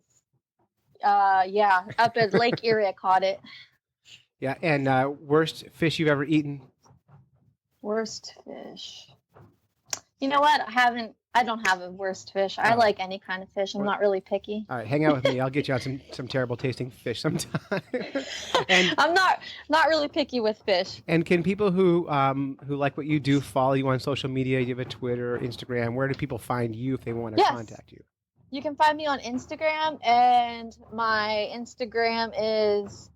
was up at Lake Erie. I caught it. Yeah, and worst fish you've ever eaten? Worst fish. You know what? I don't have a worst fish. I Oh. like any kind of fish. I'm not really picky. All right, hang out with me. I'll get you on some terrible tasting fish sometime. and I'm not really picky with fish. and can people who like what you do follow you on social media? You have a Twitter, Instagram. Where do people find you if they want to Yes. contact you? You can find me on Instagram, and my Instagram is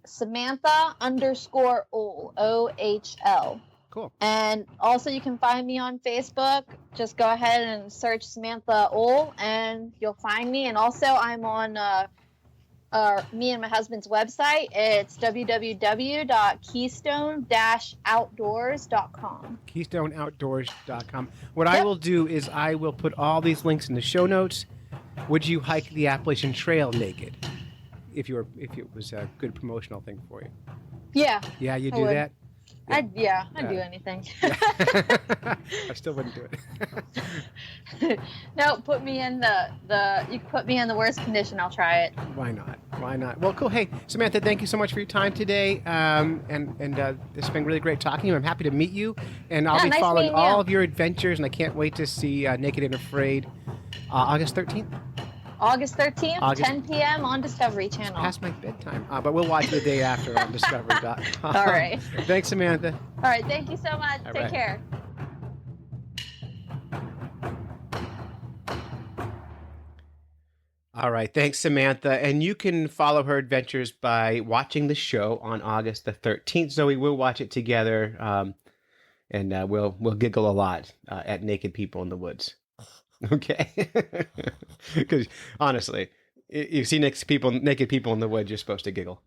Samantha_Ohl, OHL. Cool. And also you can find me on Facebook. Just go ahead and search Samantha Ohl and you'll find me. And also I'm on me and my husband's website. It's www.keystone-outdoors.com. KeystoneOutdoors.com. What I will do is I will put all these links in the show notes. Would you hike the Appalachian Trail naked? If it was a good promotional thing for you. Yeah. Yeah, you I do would. that? I'd do anything. I still wouldn't do it. No, put me in you can put me in the worst condition. I'll try it. Why not? Why not? Well, cool. Hey, Samantha, thank you so much for your time today. It's been really great talking to you. I'm happy to meet you, and I'll Yeah, be nice following meeting you. all of your adventures, and I can't wait to see Naked and Afraid August 13th. August 13th, August- 10 p.m. on Discovery Channel. Past my bedtime, but we'll watch the day after on Discovery.com. All right. Thanks, Samantha. All right. Thank you so much. All Take right. care. All right, thanks, Samantha. And you can follow her adventures by watching the show on August the 13th. Zoe, we'll watch it together, and we'll giggle a lot at naked people in the woods. Okay, because honestly, you see naked people in the woods, you're supposed to giggle.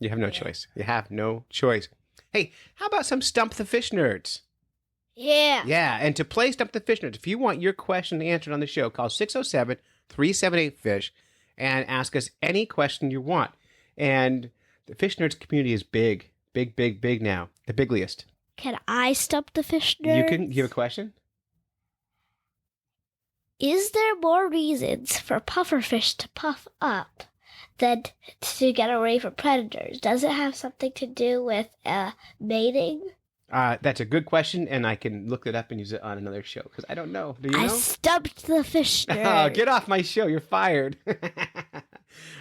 You have no choice. You have no choice. Hey, how about some Stump the Fish Nerds? Yeah. Yeah, and to play Stump the Fish Nerds, if you want your question answered on the show, call 607-378-FISH and ask us any question you want. And the Fish Nerds community is big, big, big, big now. The bigliest. Can I stump the fish nerd? You can give a question? Is there more reasons for pufferfish to puff up than to get away from predators? Does it have something to do with mating? That's a good question, and I can look it up and use it on another show, because I don't know. Do you I know? stumped the fish nerd. Oh, get off my show. You're fired. All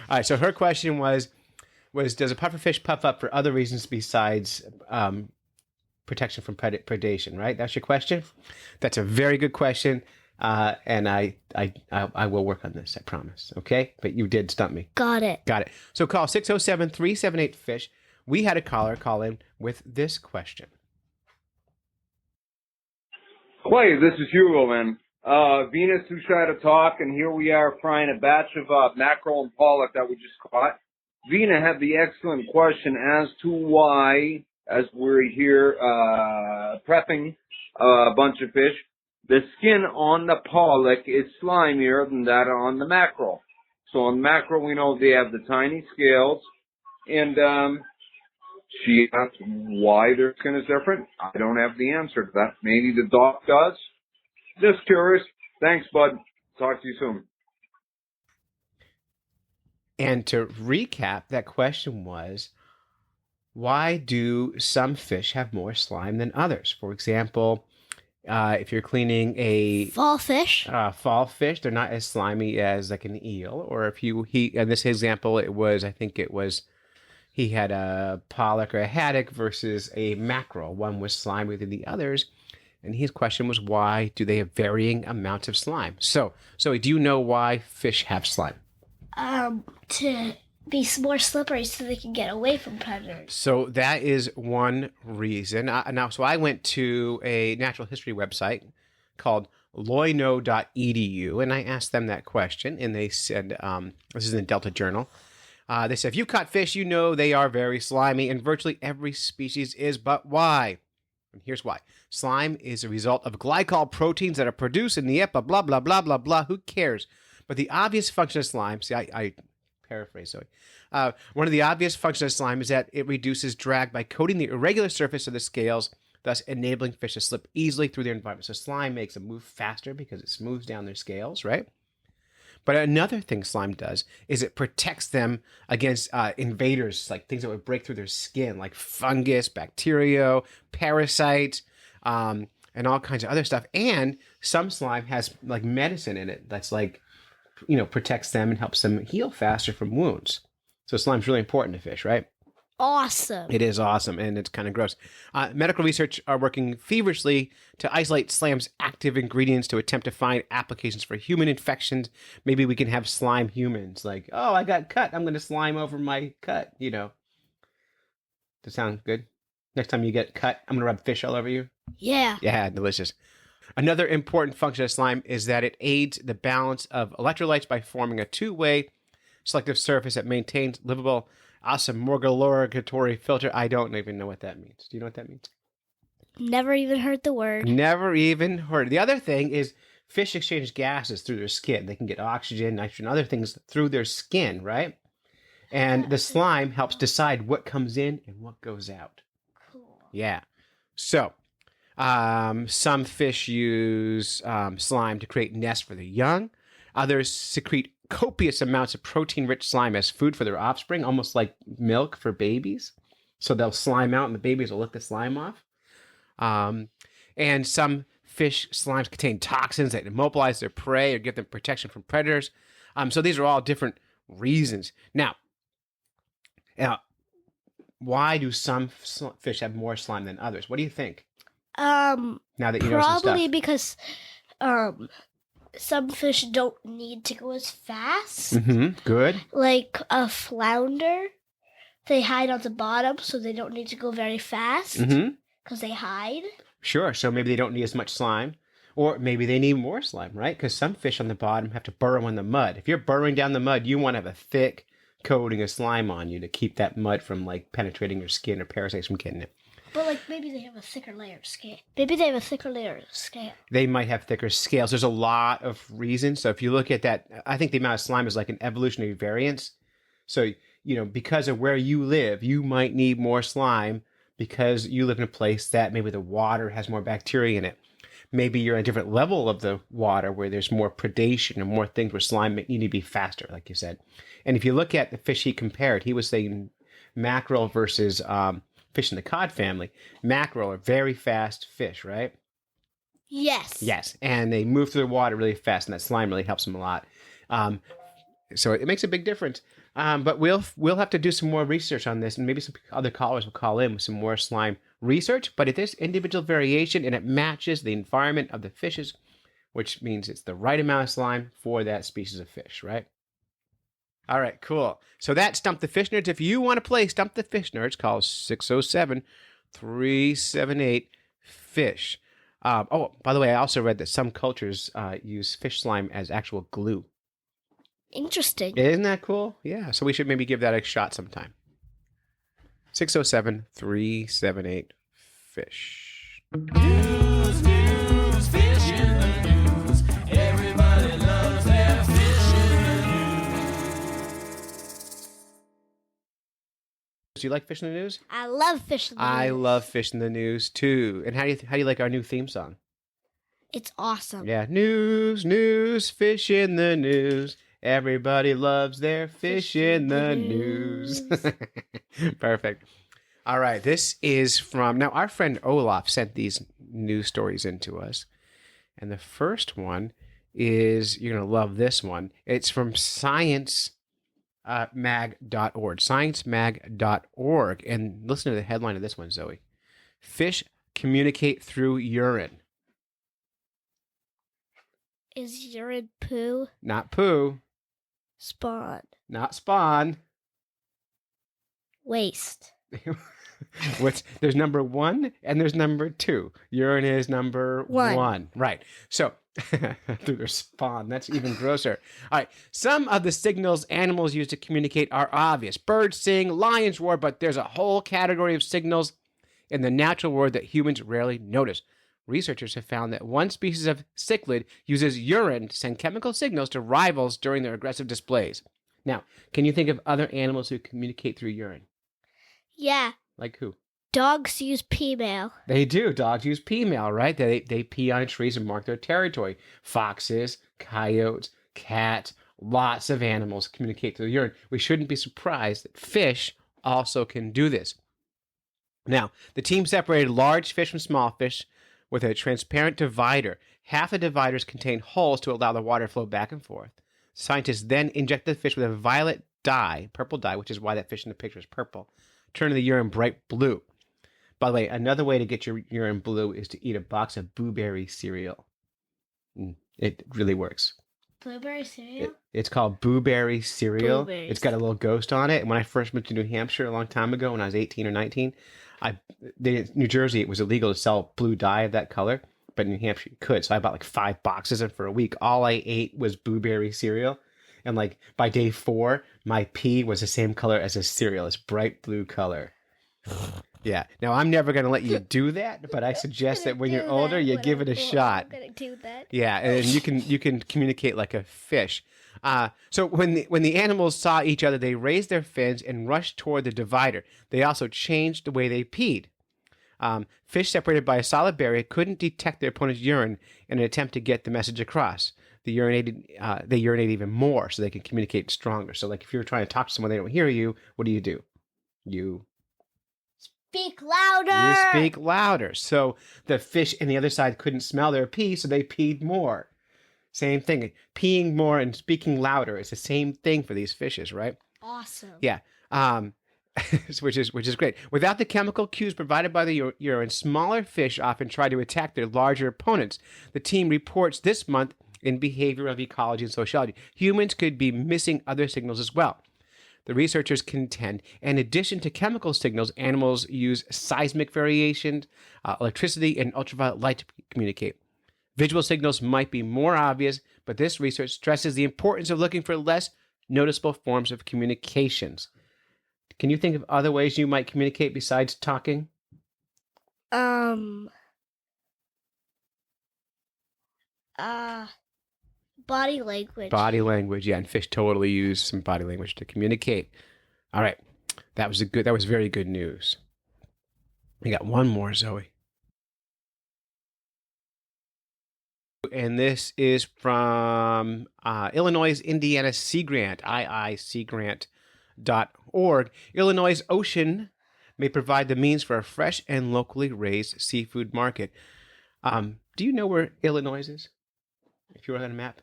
right, so her question was does a pufferfish puff up for other reasons besides protection from predation, right? That's your question? That's a very good question, and I will work on this, I promise, okay? But you did stump me. Got it. Got it. So call 607-378-FISH. We had a caller call in with this question. Clay, this is Hugo, man. Venus too shy to talk, and here we are frying a batch of mackerel and pollock that we just caught. Vina had the excellent question as to why, as we're here prepping a bunch of fish, the skin on the pollock is slimier than that on the mackerel. So on mackerel, we know they have the tiny scales, and she asked why their skin is different. I don't have the answer to that. Maybe the doc does. Just curious. Thanks, bud. Talk to you soon. And to recap, that question was, why do some fish have more slime than others? For example, If you're cleaning a Fall fish. fall fish, they're not as slimy as like an eel. Or if in this example, he had a pollock or a haddock versus a mackerel. One was slimier than the others. And his question was, why do they have varying amounts of slime? So do you know why fish have slime? To be more slippery so they can get away from predators. So that is one reason. So I went to a natural history website called loino.edu, and I asked them that question, and they said, this is in the Delta Journal, they said, if you caught fish, you know they are very slimy, and virtually every species is, but why? And here's why. Slime is a result of glycol proteins that are produced in the blah, blah, blah, blah, blah, blah. Who cares? But the obvious function of slime, I paraphrase, sorry. One of the obvious functions of slime is that it reduces drag by coating the irregular surface of the scales, thus enabling fish to slip easily through their environment. So slime makes them move faster because it smooths down their scales, right? But another thing slime does is it protects them against invaders, like things that would break through their skin, like fungus, bacteria, parasites, and all kinds of other stuff. And some slime has like medicine in it that's like, protects them and helps them heal faster from wounds. So slime's really important to fish, right? Awesome. It is awesome, and it's kind of gross. Medical research are working feverishly to isolate slime's active ingredients to attempt to find applications for human infections. Maybe we can have slime humans, like, oh, I got cut, I'm going to slime over my cut, Does that sound good? Next time you get cut, I'm going to rub fish all over you. Yeah. Yeah, delicious. Another important function of slime is that it aids the balance of electrolytes by forming a two-way selective surface that maintains livable osmorgulatory filter. I don't even know what that means. Do you know what that means? Never even heard the word. Never even heard. The other thing is fish exchange gases through their skin. They can get oxygen, nitrogen, other things through their skin, right? And the slime helps decide what comes in and what goes out. Cool. Yeah. So some fish use slime to create nests for their young. Others secrete copious amounts of protein-rich slime as food for their offspring, almost like milk for babies. So they'll slime out and the babies will lick the slime off. And some fish slimes contain toxins that immobilize their prey or give them protection from predators. So these are all different reasons. Now, why do some fish have more slime than others? What do you think? Now that you know some stuff. Probably because some fish don't need to go as fast. Mm-hmm. Good. Like a flounder, they hide on the bottom, so they don't need to go very fast because they hide. Sure. So maybe they don't need as much slime, or maybe they need more slime, right? Because some fish on the bottom have to burrow in the mud. If you're burrowing down the mud, you want to have a thick coating of slime on you to keep that mud from like penetrating your skin or parasites from getting it. But like maybe they have a thicker layer of scale. Maybe they have a thicker layer of scale. They might have thicker scales. There's a lot of reasons. So if you look at that, I think the amount of slime is like an evolutionary variance. So, because of where you live, you might need more slime because you live in a place that maybe the water has more bacteria in it. Maybe you're at a different level of the water where there's more predation and more things where slime need to be faster, like you said. And if you look at the fish he compared, he was saying mackerel versus fish in the cod family. Mackerel are very fast fish, right? Yes. Yes, and they move through the water really fast, and that slime really helps them a lot. So it makes a big difference. But we'll have to do some more research on this, and maybe some other callers will call in with some more slime research. But if there's individual variation and it matches the environment of the fishes, which means it's the right amount of slime for that species of fish, right? All right, cool. So that's Stump the Fish Nerds. If you want to play Stump the Fish Nerds, call 607-378-FISH. By the way, I also read that some cultures use fish slime as actual glue. Interesting. Isn't that cool? Yeah, so we should maybe give that a shot sometime. 607-378-FISH. News, fish in the news. Everybody loves their fish in the news. Do you like Fish in the News? I love Fish in the News. I love Fish in the News too. And how do you like our new theme song? It's awesome. Yeah, news, fish in the news. Everybody loves their fish in the news. Perfect. All right, this is from, now our friend Olaf sent these news stories into us. And the first one is, you're going to love this one. It's from sciencemag.org. Sciencemag.org. And listen to the headline of this one, Zoe. Fish communicate through urine. Is urine poo? Not poo. Spawn. Not spawn. Waste. There's number 1 and there's number 2. Urine is number 1. 1. Right. So through their spawn. That's even grosser. All right. Some of the signals animals use to communicate are obvious. Birds sing, lions roar, but there's a whole category of signals in the natural world that humans rarely notice. Researchers have found that one species of cichlid uses urine to send chemical signals to rivals during their aggressive displays. Now, can you think of other animals who communicate through urine? Yeah. Like who? Dogs use pee mail. They do. Dogs use pee mail, right? They pee on trees and mark their territory. Foxes, coyotes, cats, lots of animals communicate through urine. We shouldn't be surprised that fish also can do this. Now, the team separated large fish from small fish with a transparent divider. Half the dividers contain holes to allow the water to flow back and forth. Scientists then injected the fish with a violet dye, purple dye, which is why that fish in the picture is purple, turning the urine bright blue. By the way, another way to get your urine blue is to eat a box of blueberry cereal. It really works. Blueberry cereal? It's called blueberry cereal. Blueberries. It's got a little ghost on it. And when I first moved to New Hampshire a long time ago, when I was 18 or 19, New Jersey, it was illegal to sell blue dye of that color, but in New Hampshire you could. So I bought like 5 boxes, and for a week, all I ate was blueberry cereal. And like by day 4, my pee was the same color as a cereal, this bright blue color. Yeah. Now, I'm never going to let you do that, but I suggest that when you're older, you give it a shot. I'm gonna do that. Yeah, and you can communicate like a fish. So when the animals saw each other, they raised their fins and rushed toward the divider. They also changed the way they peed. Fish separated by a solid barrier couldn't detect their opponent's urine in an attempt to get the message across. They urinate even more so they can communicate stronger. So like if you're trying to talk to someone, they don't hear you, what do? You Speak louder. You speak louder. So the fish in the other side couldn't smell their pee, so they peed more. Same thing. Peeing more and speaking louder is the same thing for these fishes, right? Awesome. Yeah. Which is great. Without the chemical cues provided by the urine, smaller fish often try to attack their larger opponents. The team reports this month in Behavioral Ecology and Sociology. Humans could be missing other signals as well. The researchers contend, in addition to chemical signals, animals use seismic variations, electricity, and ultraviolet light to communicate. Visual signals might be more obvious, but this research stresses the importance of looking for less noticeable forms of communications. Can you think of other ways you might communicate besides talking? Body language. Body language, yeah, and fish totally use some body language to communicate. All right, that was very good news. We got one more, Zoe. And this is from Illinois' Indiana Sea Grant, iiseagrant.org. Illinois' ocean may provide the means for a fresh and locally raised seafood market. Do you know where Illinois is? If you were on a map.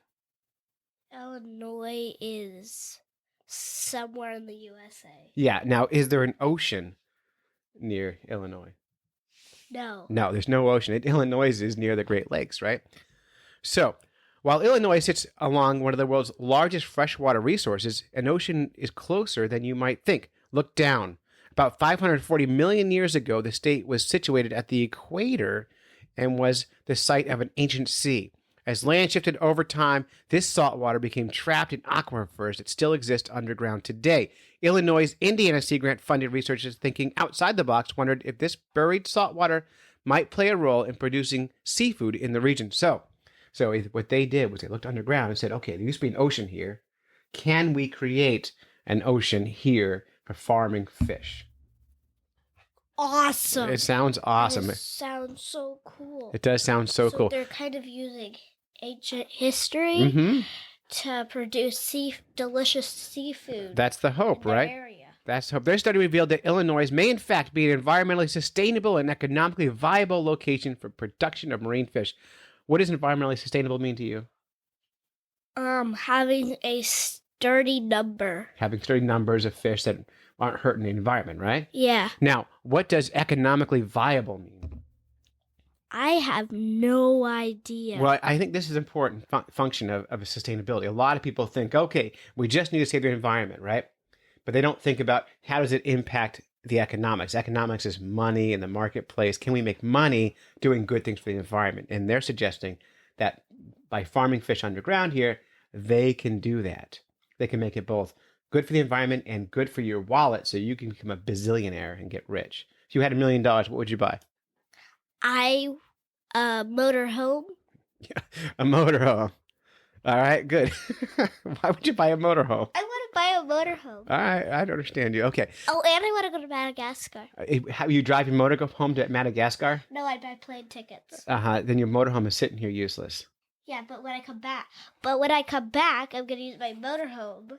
Illinois is somewhere in the USA. Yeah. Now, is there an ocean near Illinois? No. No, there's no ocean. Illinois is near the Great Lakes, right? So, while Illinois sits along one of the world's largest freshwater resources, an ocean is closer than you might think. Look down. About 540 million years ago, the state was situated at the equator and was the site of an ancient sea. As land shifted over time, this salt water became trapped in aquifers that still exist underground today. Illinois' Indiana Sea Grant funded researchers thinking outside the box wondered if this buried salt water might play a role in producing seafood in the region. So what they did was they looked underground and said, okay, there used to be an ocean here. Can we create an ocean here for farming fish? Awesome. It sounds awesome. It sounds so cool. It does sound so cool. They're kind of using ancient history to produce delicious seafood. That's the hope, in their right? Area. That's hope. Their study revealed that Illinois may in fact be an environmentally sustainable and economically viable location for production of marine fish. What does environmentally sustainable mean to you? Having a sturdy number. Having sturdy numbers of fish that aren't hurting the environment, right? Yeah. Now, what does economically viable mean? I have no idea. Well, I think this is an important function of sustainability. A lot of people think, okay, we just need to save the environment, right? But they don't think about how does it impact the economics. Economics is money in the marketplace. Can we make money doing good things for the environment? And they're suggesting that by farming fish underground here, they can do that. They can make it both good for the environment and good for your wallet so you can become a bazillionaire and get rich. If you had $1 million, what would you buy? Motorhome. Yeah, a motorhome. All right, good. Why would you buy a motorhome? I want to buy a motorhome. All right, I don't understand you. Okay. Oh, and I want to go to Madagascar. How you drive your motorhome to Madagascar? No, I buy plane tickets. Then your motorhome is sitting here useless. Yeah, but when I come back, I'm gonna use my motorhome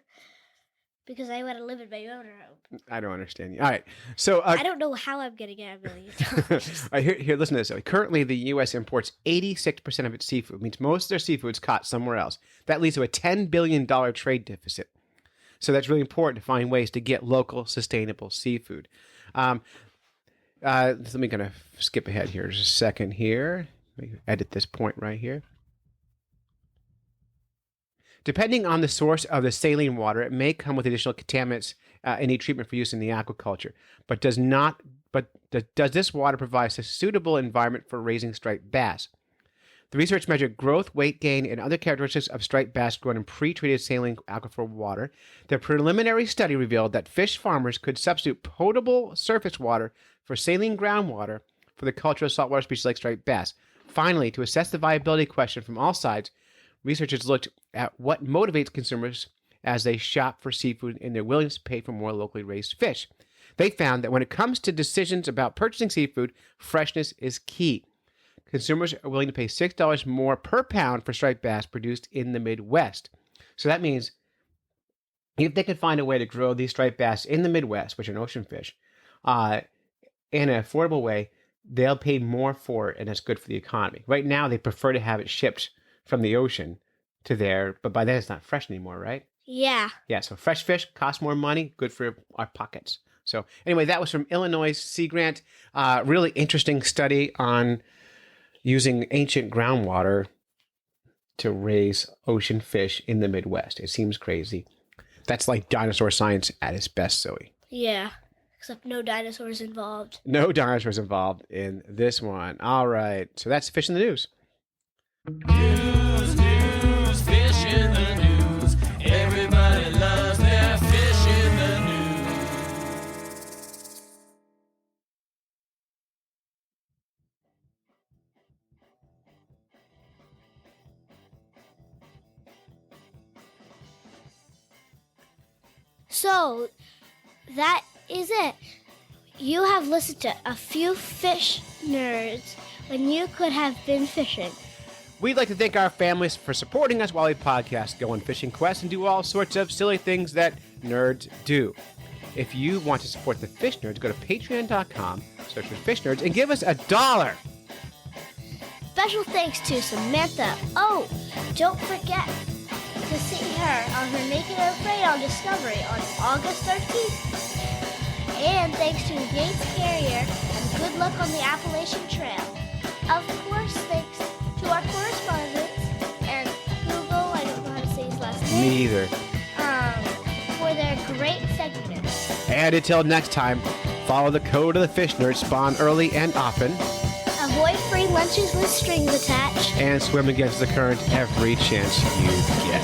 because I want to live in my motorhome. I don't understand you. All right, so I don't know how I'm gonna get $1 million. all right, here, listen to this. Currently, the U.S. imports 86% of its seafood. It means most of their seafood's caught somewhere else. That leads to a $10 billion trade deficit. So that's really important to find ways to get local, sustainable seafood. Let me kind of skip ahead here just a second here. Let me edit this point right here. Depending on the source of the saline water, it may come with additional contaminants and need treatment for use in the aquaculture. But does this water provide a suitable environment for raising striped bass? The research measured growth, weight gain, and other characteristics of striped bass grown in pre-treated saline aquifer water. The preliminary study revealed that fish farmers could substitute potable surface water for saline groundwater for the culture of saltwater species like striped bass. Finally, to assess the viability question from all sides, researchers looked at what motivates consumers as they shop for seafood and their willingness to pay for more locally raised fish. They found that when it comes to decisions about purchasing seafood, freshness is key. Consumers are willing to pay $6 more per pound for striped bass produced in the Midwest. So that means if they can find a way to grow these striped bass in the Midwest, which are an ocean fish, in an affordable way, they'll pay more for it, and that's good for the economy. Right now, they prefer to have it shipped from the ocean to there, but by then it's not fresh anymore, right? Yeah. Yeah, so fresh fish costs more money, good for our pockets. So anyway, that was from Illinois Sea Grant. Really interesting study on using ancient groundwater to raise ocean fish in the Midwest. It seems crazy. That's like dinosaur science at its best, Zoe. Yeah. Except no dinosaurs involved. No dinosaurs involved in this one. All right. So that's Fish in the News. News, fish in the news. Everybody loves their fish in the news. So, that is it. You have listened to a few fish nerds when you could have been fishing. We'd like to thank our families for supporting us while we podcast, go on fishing quests, and do all sorts of silly things that nerds do. If you want to support the Fish Nerds, go to patreon.com, search for Fish Nerds, and give us $1. Special thanks to Samantha. Oh, don't forget to see her on her Naked and Afraid on Discovery on August 13th. And thanks to Yates Carrier and good luck on the Appalachian Trail. Of course, thanks to our correspondents and Google, I don't know how to say his last name. Me either. For their great segments. And until next time, follow the code of the Fish Nerds, spawn early and often, Avoid free lunches with strings attached. and swim against the current every chance you get.